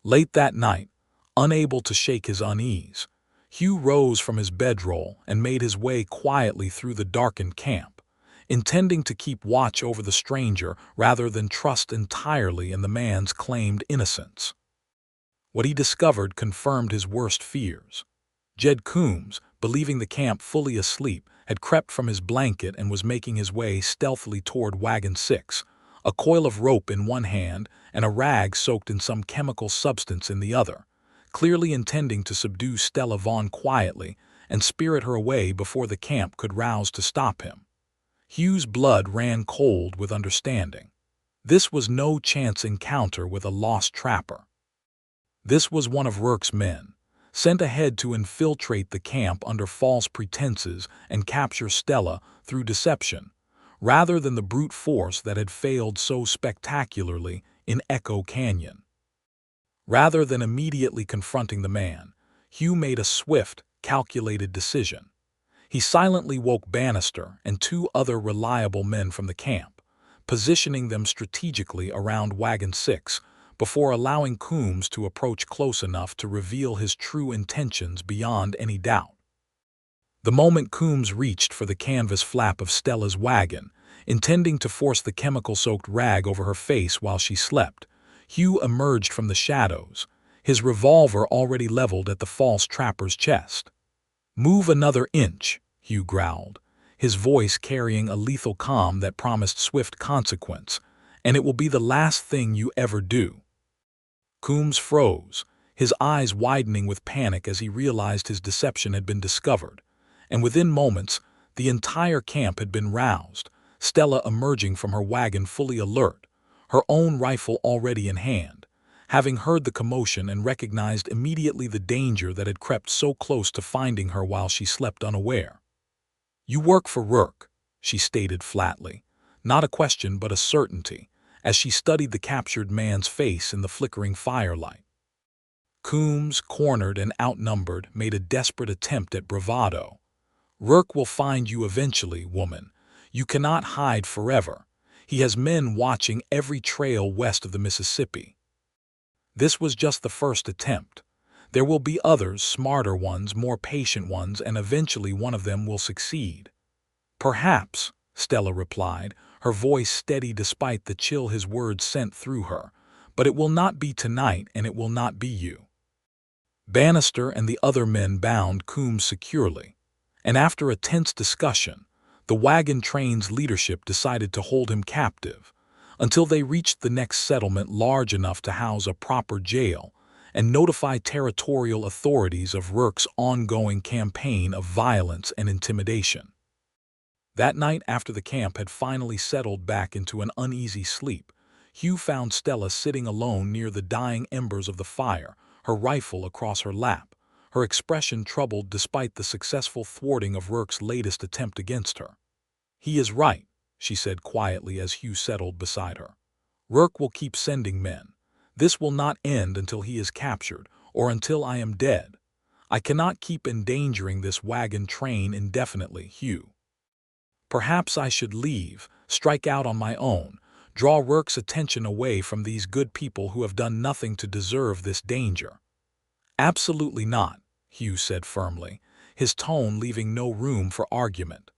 Late that night, unable to shake his unease, Hugh rose from his bedroll and made his way quietly through the darkened camp, intending to keep watch over the stranger rather than trust entirely in the man's claimed innocence. What he discovered confirmed his worst fears. Jed Coombs, believing the camp fully asleep, had crept from his blanket and was making his way stealthily toward Wagon 6, a coil of rope in one hand and a rag soaked in some chemical substance in the other, clearly intending to subdue Stella Vaughn quietly and spirit her away before the camp could rouse to stop him. Hugh's blood ran cold with understanding. This was no chance encounter with a lost trapper. This was one of Rourke's men, sent ahead to infiltrate the camp under false pretenses and capture Stella through deception, rather than the brute force that had failed so spectacularly in Echo Canyon. Rather than immediately confronting the man, Hugh made a swift, calculated decision. He silently woke Bannister and 2 other reliable men from the camp, positioning them strategically around Wagon 6 before allowing Coombs to approach close enough to reveal his true intentions beyond any doubt. The moment Coombs reached for the canvas flap of Stella's wagon, intending to force the chemical-soaked rag over her face while she slept, Hugh emerged from the shadows, his revolver already leveled at the false trapper's chest. "Move another inch," Hugh growled, his voice carrying a lethal calm that promised swift consequence, "and it will be the last thing you ever do." Coombs froze, his eyes widening with panic as he realized his deception had been discovered, and within moments, the entire camp had been roused, Stella emerging from her wagon fully alert, her own rifle already in hand, having heard the commotion and recognized immediately the danger that had crept so close to finding her while she slept unaware. "You work for Rourke," she stated flatly, not a question but a certainty, as she studied the captured man's face in the flickering firelight. Coombs, cornered and outnumbered, made a desperate attempt at bravado. "Rourke will find you eventually, woman. You cannot hide forever. He has men watching every trail west of the Mississippi." This was just the first attempt. There will be others, smarter ones, more patient ones, and eventually one of them will succeed. "Perhaps," Stella replied, her voice steady despite the chill his words sent through her, "but it will not be tonight, and it will not be you." Bannister and the other men bound Coombs securely, and after a tense discussion, the wagon train's leadership decided to hold him captive until they reached the next settlement large enough to house a proper jail and notify territorial authorities of Rourke's ongoing campaign of violence and intimidation. That night, after the camp had finally settled back into an uneasy sleep, Hugh found Stella sitting alone near the dying embers of the fire, her rifle across her lap, her expression troubled despite the successful thwarting of Rourke's latest attempt against her. "He is right," she said quietly as Hugh settled beside her. "Rourke will keep sending men. This will not end until he is captured, or until I am dead. I cannot keep endangering this wagon train indefinitely, Hugh. Perhaps I should leave, strike out on my own, draw Rourke's attention away from these good people who have done nothing to deserve this danger." "Absolutely not," Hugh said firmly, his tone leaving no room for argument.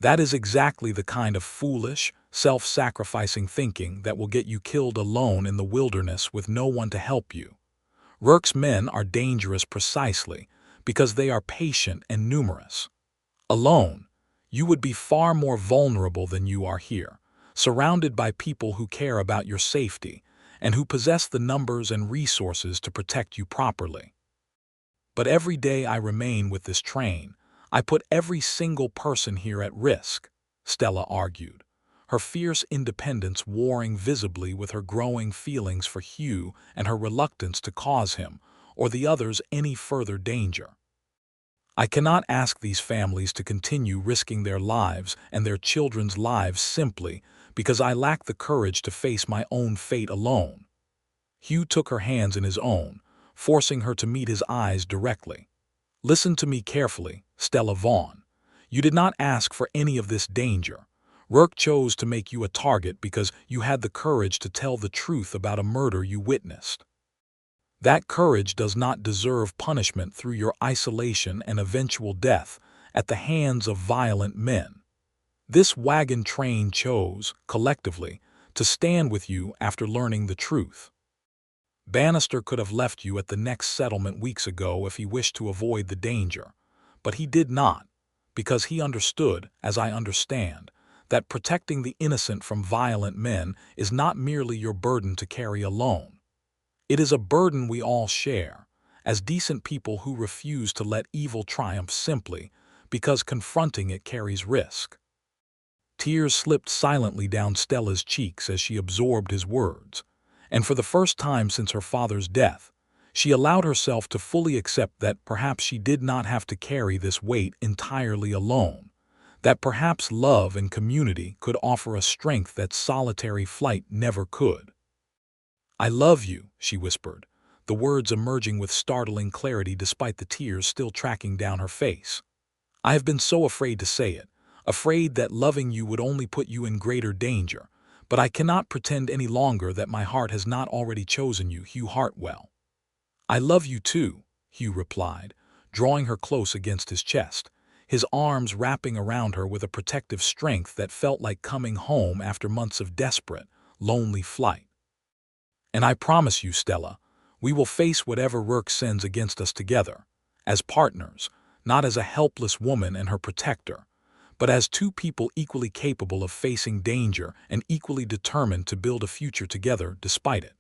"That is exactly the kind of foolish, self-sacrificing thinking that will get you killed alone in the wilderness with no one to help you. Rourke's men are dangerous precisely because they are patient and numerous. Alone, you would be far more vulnerable than you are here, surrounded by people who care about your safety and who possess the numbers and resources to protect you properly. But every day I remain with this train, I put every single person here at risk," Stella argued, her fierce independence warring visibly with her growing feelings for Hugh and her reluctance to cause him, or the others, any further danger. "I cannot ask these families to continue risking their lives and their children's lives simply because I lack the courage to face my own fate alone." Hugh took her hands in his own, forcing her to meet his eyes directly. "Listen to me carefully, Stella Vaughn. You did not ask for any of this danger. Rourke chose to make you a target because you had the courage to tell the truth about a murder you witnessed. That courage does not deserve punishment through your isolation and eventual death at the hands of violent men. This wagon train chose, collectively, to stand with you after learning the truth. Bannister could have left you at the next settlement weeks ago if he wished to avoid the danger, but he did not, because he understood, as I understand, that protecting the innocent from violent men is not merely your burden to carry alone. It is a burden we all share, as decent people who refuse to let evil triumph simply because confronting it carries risk." Tears slipped silently down Stella's cheeks as she absorbed his words, and for the first time since her father's death, she allowed herself to fully accept that perhaps she did not have to carry this weight entirely alone, that perhaps love and community could offer a strength that solitary flight never could. "I love you," she whispered, the words emerging with startling clarity despite the tears still tracking down her face. "I have been so afraid to say it, afraid that loving you would only put you in greater danger, but I cannot pretend any longer that my heart has not already chosen you, Hugh Hartwell." "I love you too," Hugh replied, drawing her close against his chest, his arms wrapping around her with a protective strength that felt like coming home after months of desperate, lonely flight. "And I promise you, Stella, we will face whatever Rourke sends against us together, as partners, not as a helpless woman and her protector, but as two people equally capable of facing danger and equally determined to build a future together despite it."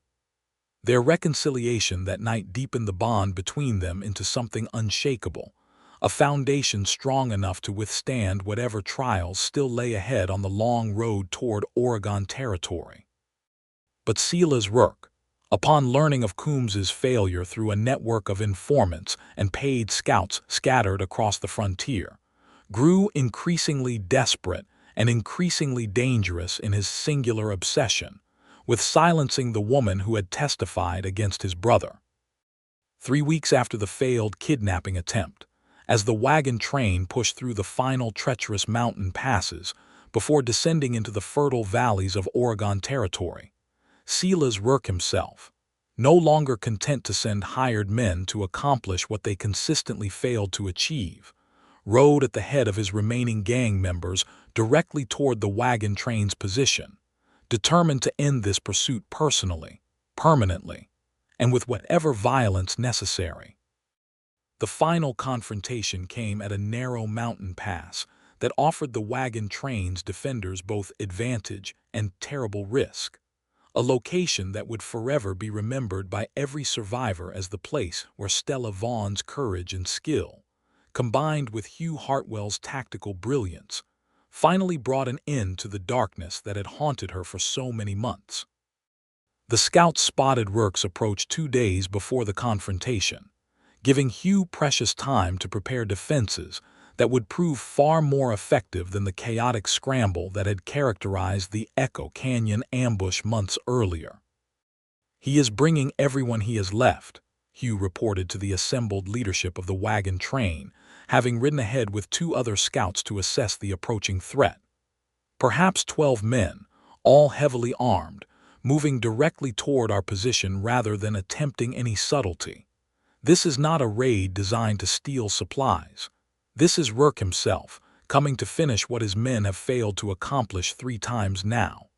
Their reconciliation that night deepened the bond between them into something unshakable, a foundation strong enough to withstand whatever trials still lay ahead on the long road toward Oregon territory. But Silas Rourke, upon learning of Coombs's failure through a network of informants and paid scouts scattered across the frontier, grew increasingly desperate and increasingly dangerous in his singular obsession with silencing the woman who had testified against his brother. 3 weeks after the failed kidnapping attempt, as the wagon train pushed through the final treacherous mountain passes before descending into the fertile valleys of Oregon Territory, Silas Rourke himself, no longer content to send hired men to accomplish what they consistently failed to achieve, rode at the head of his remaining gang members directly toward the wagon train's position, determined to end this pursuit personally, permanently, and with whatever violence necessary. The final confrontation came at a narrow mountain pass that offered the wagon train's defenders both advantage and terrible risk, a location that would forever be remembered by every survivor as the place where Stella Vaughn's courage and skill, combined with Hugh Hartwell's tactical brilliance, finally brought an end to the darkness that had haunted her for so many months. The scouts spotted Rourke's approach 2 days before the confrontation, giving Hugh precious time to prepare defenses that would prove far more effective than the chaotic scramble that had characterized the Echo Canyon ambush months earlier. "He is bringing everyone he has left," Hugh reported to the assembled leadership of the wagon train, having ridden ahead with 2 other scouts to assess the approaching threat. "Perhaps 12 men, all heavily armed, moving directly toward our position rather than attempting any subtlety. This is not a raid designed to steal supplies. This is Rourke himself, coming to finish what his men have failed to accomplish 3 times now."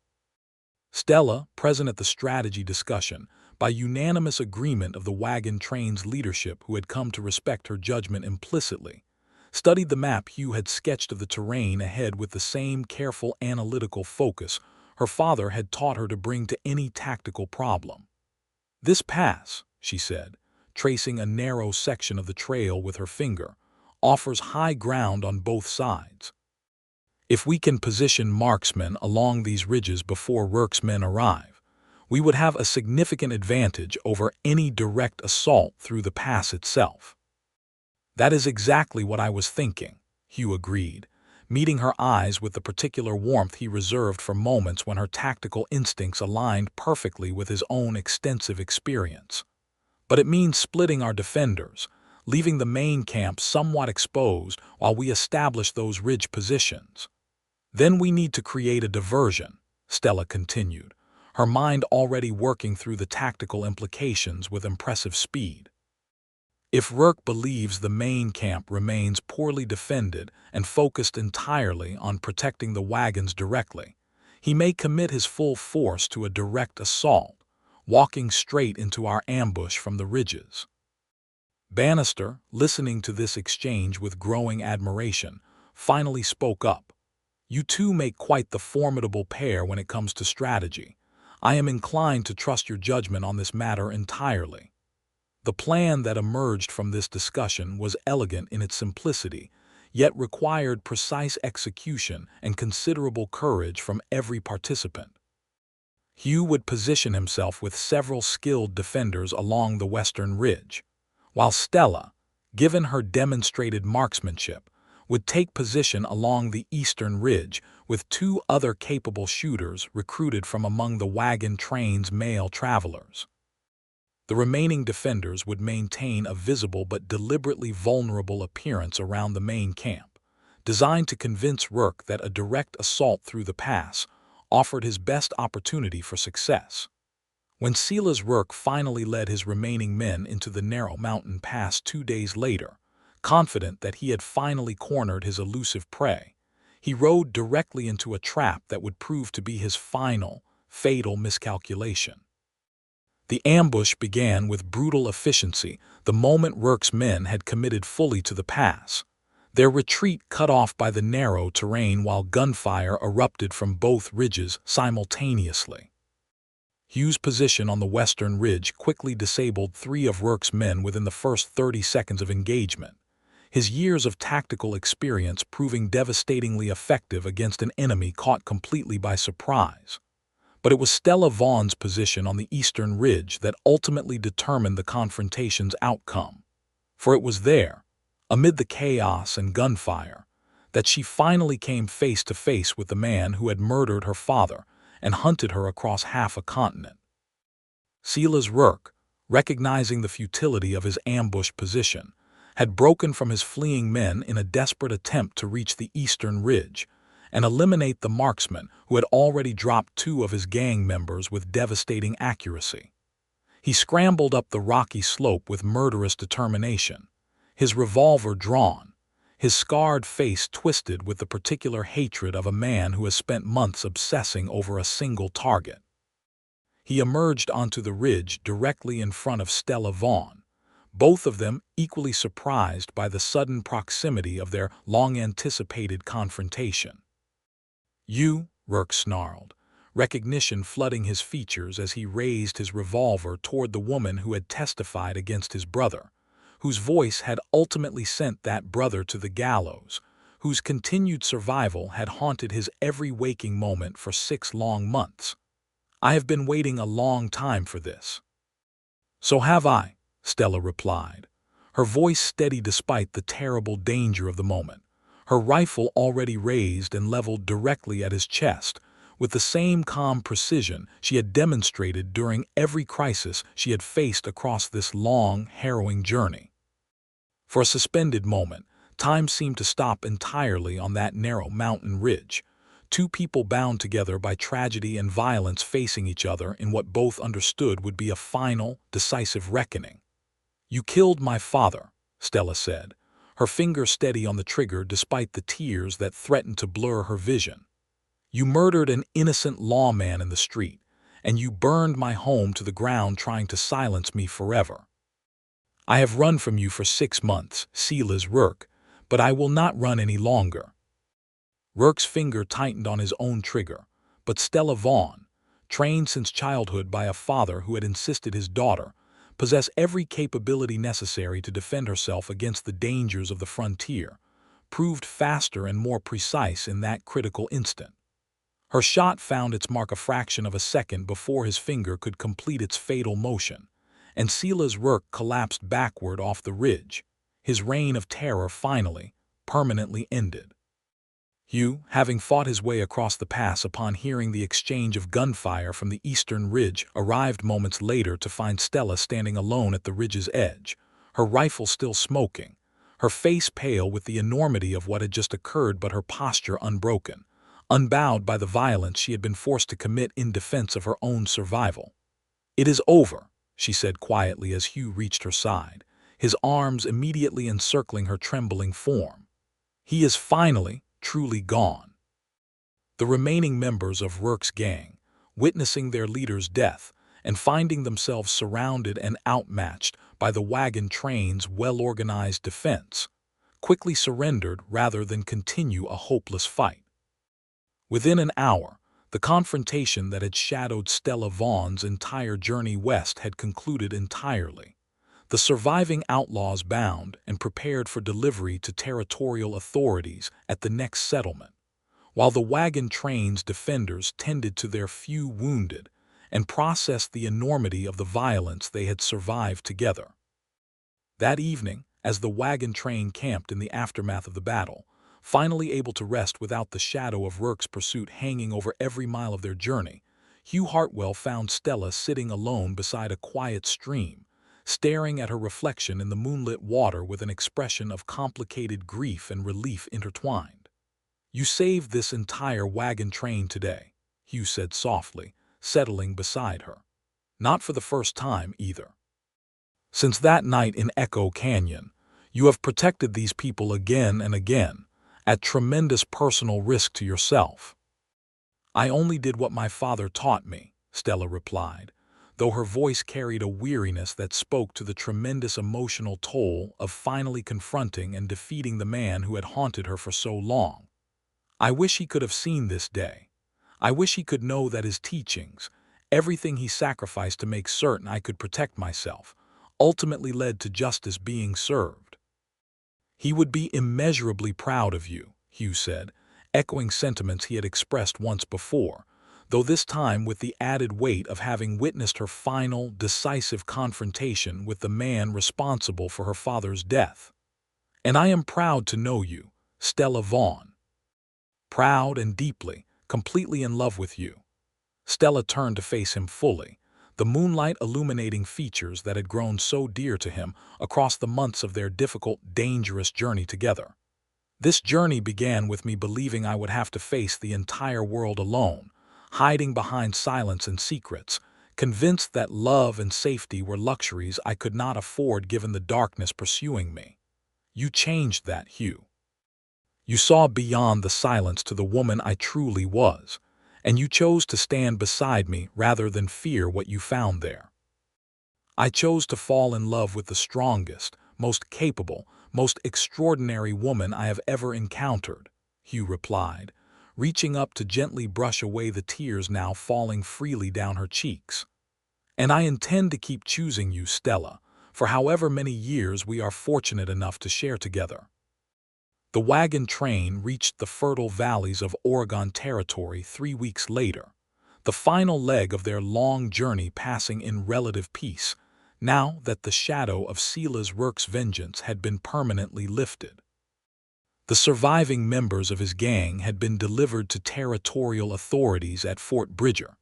Stella, present at the strategy discussion, by unanimous agreement of the wagon train's leadership who had come to respect her judgment implicitly, studied the map Hugh had sketched of the terrain ahead with the same careful analytical focus her father had taught her to bring to any tactical problem. "This pass," she said, tracing a narrow section of the trail with her finger, "offers high ground on both sides. If we can position marksmen along these ridges before Rourke's men arrive, we would have a significant advantage over any direct assault through the pass itself." "That is exactly what I was thinking," Hugh agreed, meeting her eyes with the particular warmth he reserved for moments when her tactical instincts aligned perfectly with his own extensive experience. "But it means splitting our defenders, leaving the main camp somewhat exposed while we establish those ridge positions. Then we need to create a diversion," Stella continued, her mind already working through the tactical implications with impressive speed. "If Rourke believes the main camp remains poorly defended and focused entirely on protecting the wagons directly, he may commit his full force to a direct assault, walking straight into our ambush from the ridges." Bannister, listening to this exchange with growing admiration, finally spoke up. "You two make quite the formidable pair when it comes to strategy. I am inclined to trust your judgment on this matter entirely." The plan that emerged from this discussion was elegant in its simplicity, yet required precise execution and considerable courage from every participant. Hugh would position himself with several skilled defenders along the western ridge, while Stella, given her demonstrated marksmanship, would take position along the eastern ridge with 2 other capable shooters recruited from among the wagon train's male travelers. The remaining defenders would maintain a visible but deliberately vulnerable appearance around the main camp, designed to convince Rourke that a direct assault through the pass offered his best opportunity for success. When Silas Rourke finally led his remaining men into the narrow mountain pass 2 days later, confident that he had finally cornered his elusive prey, he rode directly into a trap that would prove to be his final, fatal miscalculation. The ambush began with brutal efficiency the moment Rourke's men had committed fully to the pass, their retreat cut off by the narrow terrain while gunfire erupted from both ridges simultaneously. Hugh's position on the western ridge quickly disabled 3 of Rourke's men within the first 30 seconds of engagement, his years of tactical experience proving devastatingly effective against an enemy caught completely by surprise. But it was Stella Vaughn's position on the eastern ridge that ultimately determined the confrontation's outcome, for it was there, amid the chaos and gunfire, that she finally came face to face with the man who had murdered her father and hunted her across half a continent. Silas Rourke, recognizing the futility of his ambushed position, had broken from his fleeing men in a desperate attempt to reach the eastern ridge and eliminate the marksman who had already dropped 2 of his gang members with devastating accuracy. He scrambled up the rocky slope with murderous determination, his revolver drawn, his scarred face twisted with the particular hatred of a man who has spent months obsessing over a single target. He emerged onto the ridge directly in front of Stella Vaughn, both of them equally surprised by the sudden proximity of their long-anticipated confrontation. "You," Rourke snarled, recognition flooding his features as he raised his revolver toward the woman who had testified against his brother, whose voice had ultimately sent that brother to the gallows, whose continued survival had haunted his every waking moment for 6 long months. "I have been waiting a long time for this." "So have I," Stella replied, her voice steady despite the terrible danger of the moment, her rifle already raised and leveled directly at his chest, with the same calm precision she had demonstrated during every crisis she had faced across this long, harrowing journey. For a suspended moment, time seemed to stop entirely on that narrow mountain ridge, 2 people bound together by tragedy and violence facing each other in what both understood would be a final, decisive reckoning. "You killed my father," Stella said, her finger steady on the trigger despite the tears that threatened to blur her vision. "You murdered an innocent lawman in the street, and you burned my home to the ground trying to silence me forever. I have run from you for 6 months, Silas Rourke, but I will not run any longer." Rourke's finger tightened on his own trigger, but Stella Vaughn, trained since childhood by a father who had insisted his daughter possess every capability necessary to defend herself against the dangers of the frontier, proved faster and more precise in that critical instant. Her shot found its mark a fraction of a second before his finger could complete its fatal motion, and Silas Rourke collapsed backward off the ridge, his reign of terror finally, permanently ended. Hugh, having fought his way across the pass upon hearing the exchange of gunfire from the eastern ridge, arrived moments later to find Stella standing alone at the ridge's edge, her rifle still smoking, her face pale with the enormity of what had just occurred but her posture unbroken, unbowed by the violence she had been forced to commit in defense of her own survival. "It is over," she said quietly as Hugh reached her side, his arms immediately encircling her trembling form. "He is finally, truly gone." The remaining members of Rourke's gang, witnessing their leader's death and finding themselves surrounded and outmatched by the wagon train's well-organized defense, quickly surrendered rather than continue a hopeless fight. Within an hour, the confrontation that had shadowed Stella Vaughn's entire journey west had concluded entirely. The surviving outlaws bound and prepared for delivery to territorial authorities at the next settlement, while the wagon train's defenders tended to their few wounded and processed the enormity of the violence they had survived together. That evening, as the wagon train camped in the aftermath of the battle, finally able to rest without the shadow of Rourke's pursuit hanging over every mile of their journey, Hugh Hartwell found Stella sitting alone beside a quiet stream, staring at her reflection in the moonlit water with an expression of complicated grief and relief intertwined. "You saved this entire wagon train today," Hugh said softly, settling beside her. "Not for the first time, either. Since that night in Echo Canyon, you have protected these people again and again, at tremendous personal risk to yourself." "I only did what my father taught me," Stella replied, though her voice carried a weariness that spoke to the tremendous emotional toll of finally confronting and defeating the man who had haunted her for so long. "I wish he could have seen this day. I wish he could know that his teachings, everything he sacrificed to make certain I could protect myself, ultimately led to justice being served." "He would be immeasurably proud of you," Hugh said, echoing sentiments he had expressed once before, though this time with the added weight of having witnessed her final, decisive confrontation with the man responsible for her father's death. "And I am proud to know you, Stella Vaughn. Proud and deeply, completely in love with you." Stella turned to face him fully, the moonlight illuminating features that had grown so dear to him across the months of their difficult, dangerous journey together. This journey began with me believing I would have to face the entire world alone, hiding behind silence and secrets, convinced that love and safety were luxuries I could not afford given the darkness pursuing me. You changed that, Hugh. You saw beyond the silence to the woman I truly was, and you chose to stand beside me rather than fear what you found there. I chose to fall in love with the strongest, most capable, most extraordinary woman I have ever encountered, Hugh replied, reaching up to gently brush away the tears now falling freely down her cheeks. And I intend to keep choosing you, Stella, for however many years we are fortunate enough to share together. The wagon train reached the fertile valleys of Oregon Territory 3 weeks later, the final leg of their long journey passing in relative peace, now that the shadow of Silas Rourke's vengeance had been permanently lifted. The surviving members of his gang had been delivered to territorial authorities at Fort Bridger,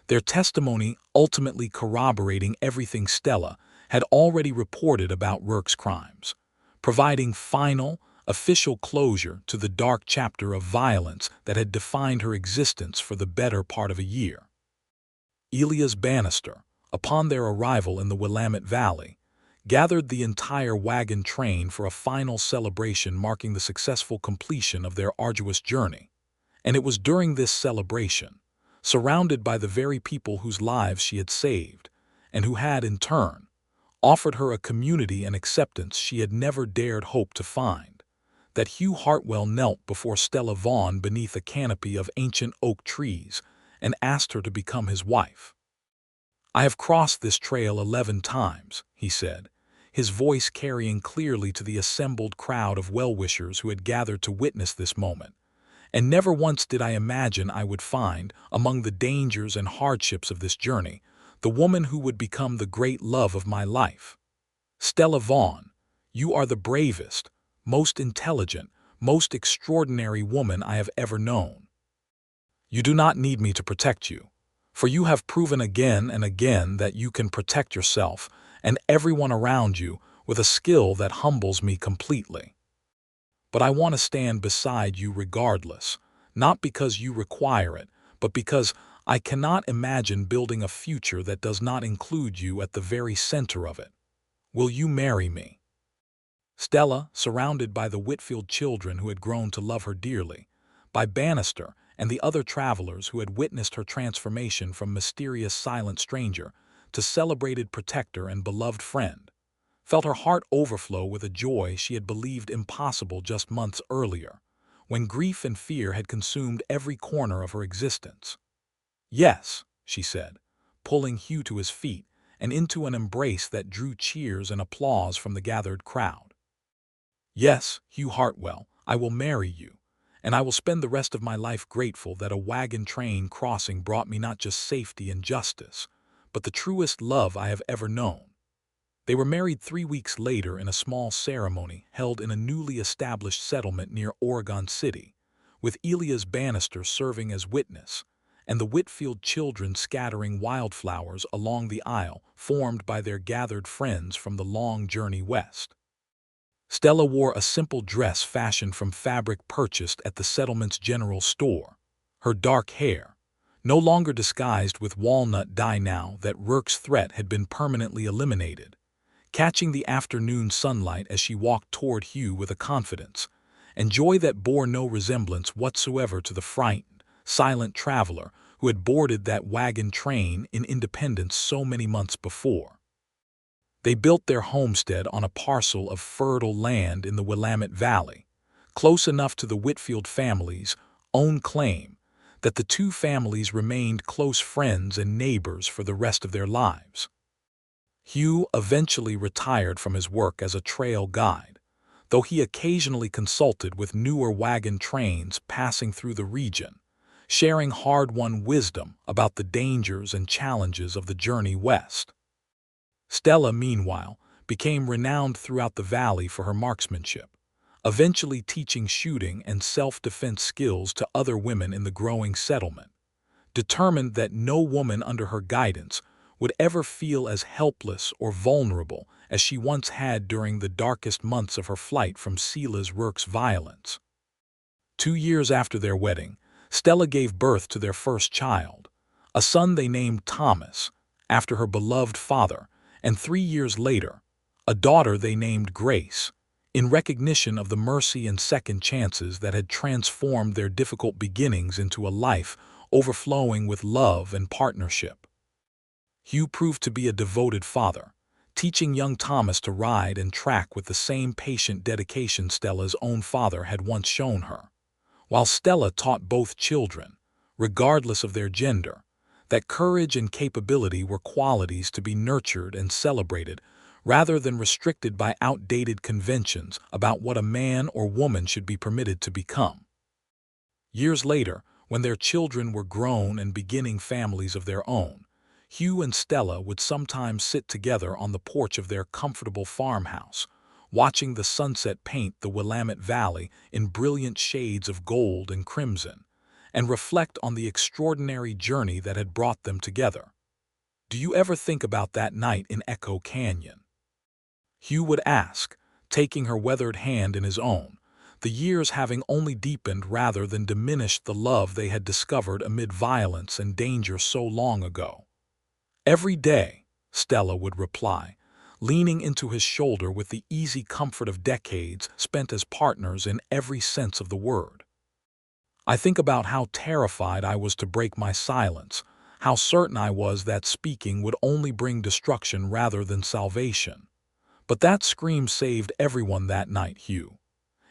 their testimony ultimately corroborating everything Stella had already reported about Rourke's crimes, providing final, official closure to the dark chapter of violence that had defined her existence for the better part of a year. Elias Bannister, upon their arrival in the Willamette Valley, gathered the entire wagon train for a final celebration marking the successful completion of their arduous journey. And it was during this celebration, surrounded by the very people whose lives she had saved, and who had, in turn, offered her a community and acceptance she had never dared hope to find, that Hugh Hartwell knelt before Stella Vaughn beneath a canopy of ancient oak trees and asked her to become his wife. "I have crossed this trail 11 times, he said, his voice carrying clearly to the assembled crowd of well-wishers who had gathered to witness this moment, and never once did I imagine I would find, among the dangers and hardships of this journey, the woman who would become the great love of my life. Stella Vaughn, you are the bravest, most intelligent, most extraordinary woman I have ever known. You do not need me to protect you, for you have proven again and again that you can protect yourself and everyone around you with a skill that humbles me completely. But I want to stand beside you regardless, not because you require it, but because I cannot imagine building a future that does not include you at the very center of it. Will you marry me?" Stella, surrounded by the Whitfield children who had grown to love her dearly, by Bannister and the other travelers who had witnessed her transformation from mysterious silent stranger to celebrated protector and beloved friend, felt her heart overflow with a joy she had believed impossible just months earlier, when grief and fear had consumed every corner of her existence. "Yes," she said, pulling Hugh to his feet and into an embrace that drew cheers and applause from the gathered crowd. "Yes, Hugh Hartwell, I will marry you, and I will spend the rest of my life grateful that a wagon train crossing brought me not just safety and justice, but the truest love I have ever known." They were married 3 weeks later in a small ceremony held in a newly established settlement near Oregon City, with Elias Bannister serving as witness, and the Whitfield children scattering wildflowers along the aisle formed by their gathered friends from the long journey west. Stella wore a simple dress fashioned from fabric purchased at the settlement's general store, her dark hair, no longer disguised with walnut dye now that Rourke's threat had been permanently eliminated, catching the afternoon sunlight as she walked toward Hugh with a confidence and joy that bore no resemblance whatsoever to the frightened, silent traveler who had boarded that wagon train in Independence so many months before. They built their homestead on a parcel of fertile land in the Willamette Valley, close enough to the Whitfield family's own claim that the two families remained close friends and neighbors for the rest of their lives. Hugh eventually retired from his work as a trail guide, though he occasionally consulted with newer wagon trains passing through the region, sharing hard-won wisdom about the dangers and challenges of the journey west. Stella, meanwhile, became renowned throughout the valley for her marksmanship, eventually teaching shooting and self-defense skills to other women in the growing settlement, determined that no woman under her guidance would ever feel as helpless or vulnerable as she once had during the darkest months of her flight from Silas Rourke's violence. 2 years after their wedding, Stella gave birth to their first child, a son they named Thomas, after her beloved father, and 3 years later, a daughter they named Grace, in recognition of the mercy and second chances that had transformed their difficult beginnings into a life overflowing with love and partnership. Hugh proved to be a devoted father, teaching young Thomas to ride and track with the same patient dedication Stella's own father had once shown her, while Stella taught both children, regardless of their gender, that courage and capability were qualities to be nurtured and celebrated rather than restricted by outdated conventions about what a man or woman should be permitted to become. Years later, when their children were grown and beginning families of their own, Hugh and Stella would sometimes sit together on the porch of their comfortable farmhouse, watching the sunset paint the Willamette Valley in brilliant shades of gold and crimson, and reflect on the extraordinary journey that had brought them together. "Do you ever think about that night in Echo Canyon?" Hugh would ask, taking her weathered hand in his own, the years having only deepened rather than diminished the love they had discovered amid violence and danger so long ago. "Every day," Stella would reply, leaning into his shoulder with the easy comfort of decades spent as partners in every sense of the word. "I think about how terrified I was to break my silence, how certain I was that speaking would only bring destruction rather than salvation. But that scream saved everyone that night, Hugh.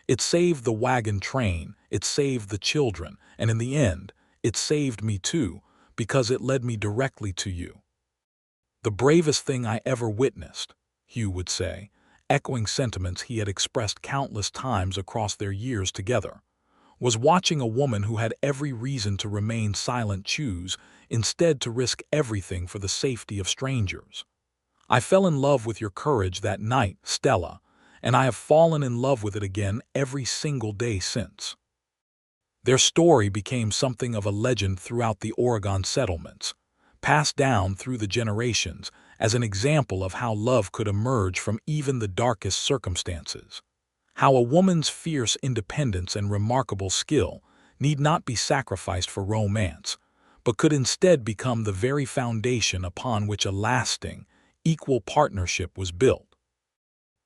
It saved the wagon train, it saved the children, and in the end, it saved me too, because it led me directly to you." "The bravest thing I ever witnessed," Hugh would say, echoing sentiments he had expressed countless times across their years together, "was watching a woman who had every reason to remain silent choose instead to risk everything for the safety of strangers. I fell in love with your courage that night, Stella, and I have fallen in love with it again every single day since." Their story became something of a legend throughout the Oregon settlements, passed down through the generations as an example of how love could emerge from even the darkest circumstances, how a woman's fierce independence and remarkable skill need not be sacrificed for romance, but could instead become the very foundation upon which a lasting, equal partnership was built.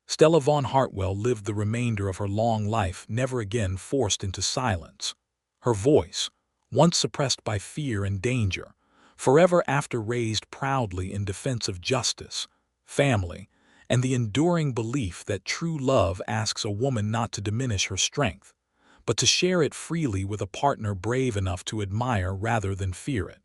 Stella Von Hartwell lived the remainder of her long life never again forced into silence. Her voice, once suppressed by fear and danger, forever after raised proudly in defense of justice, family, and the enduring belief that true love asks a woman not to diminish her strength, but to share it freely with a partner brave enough to admire rather than fear it.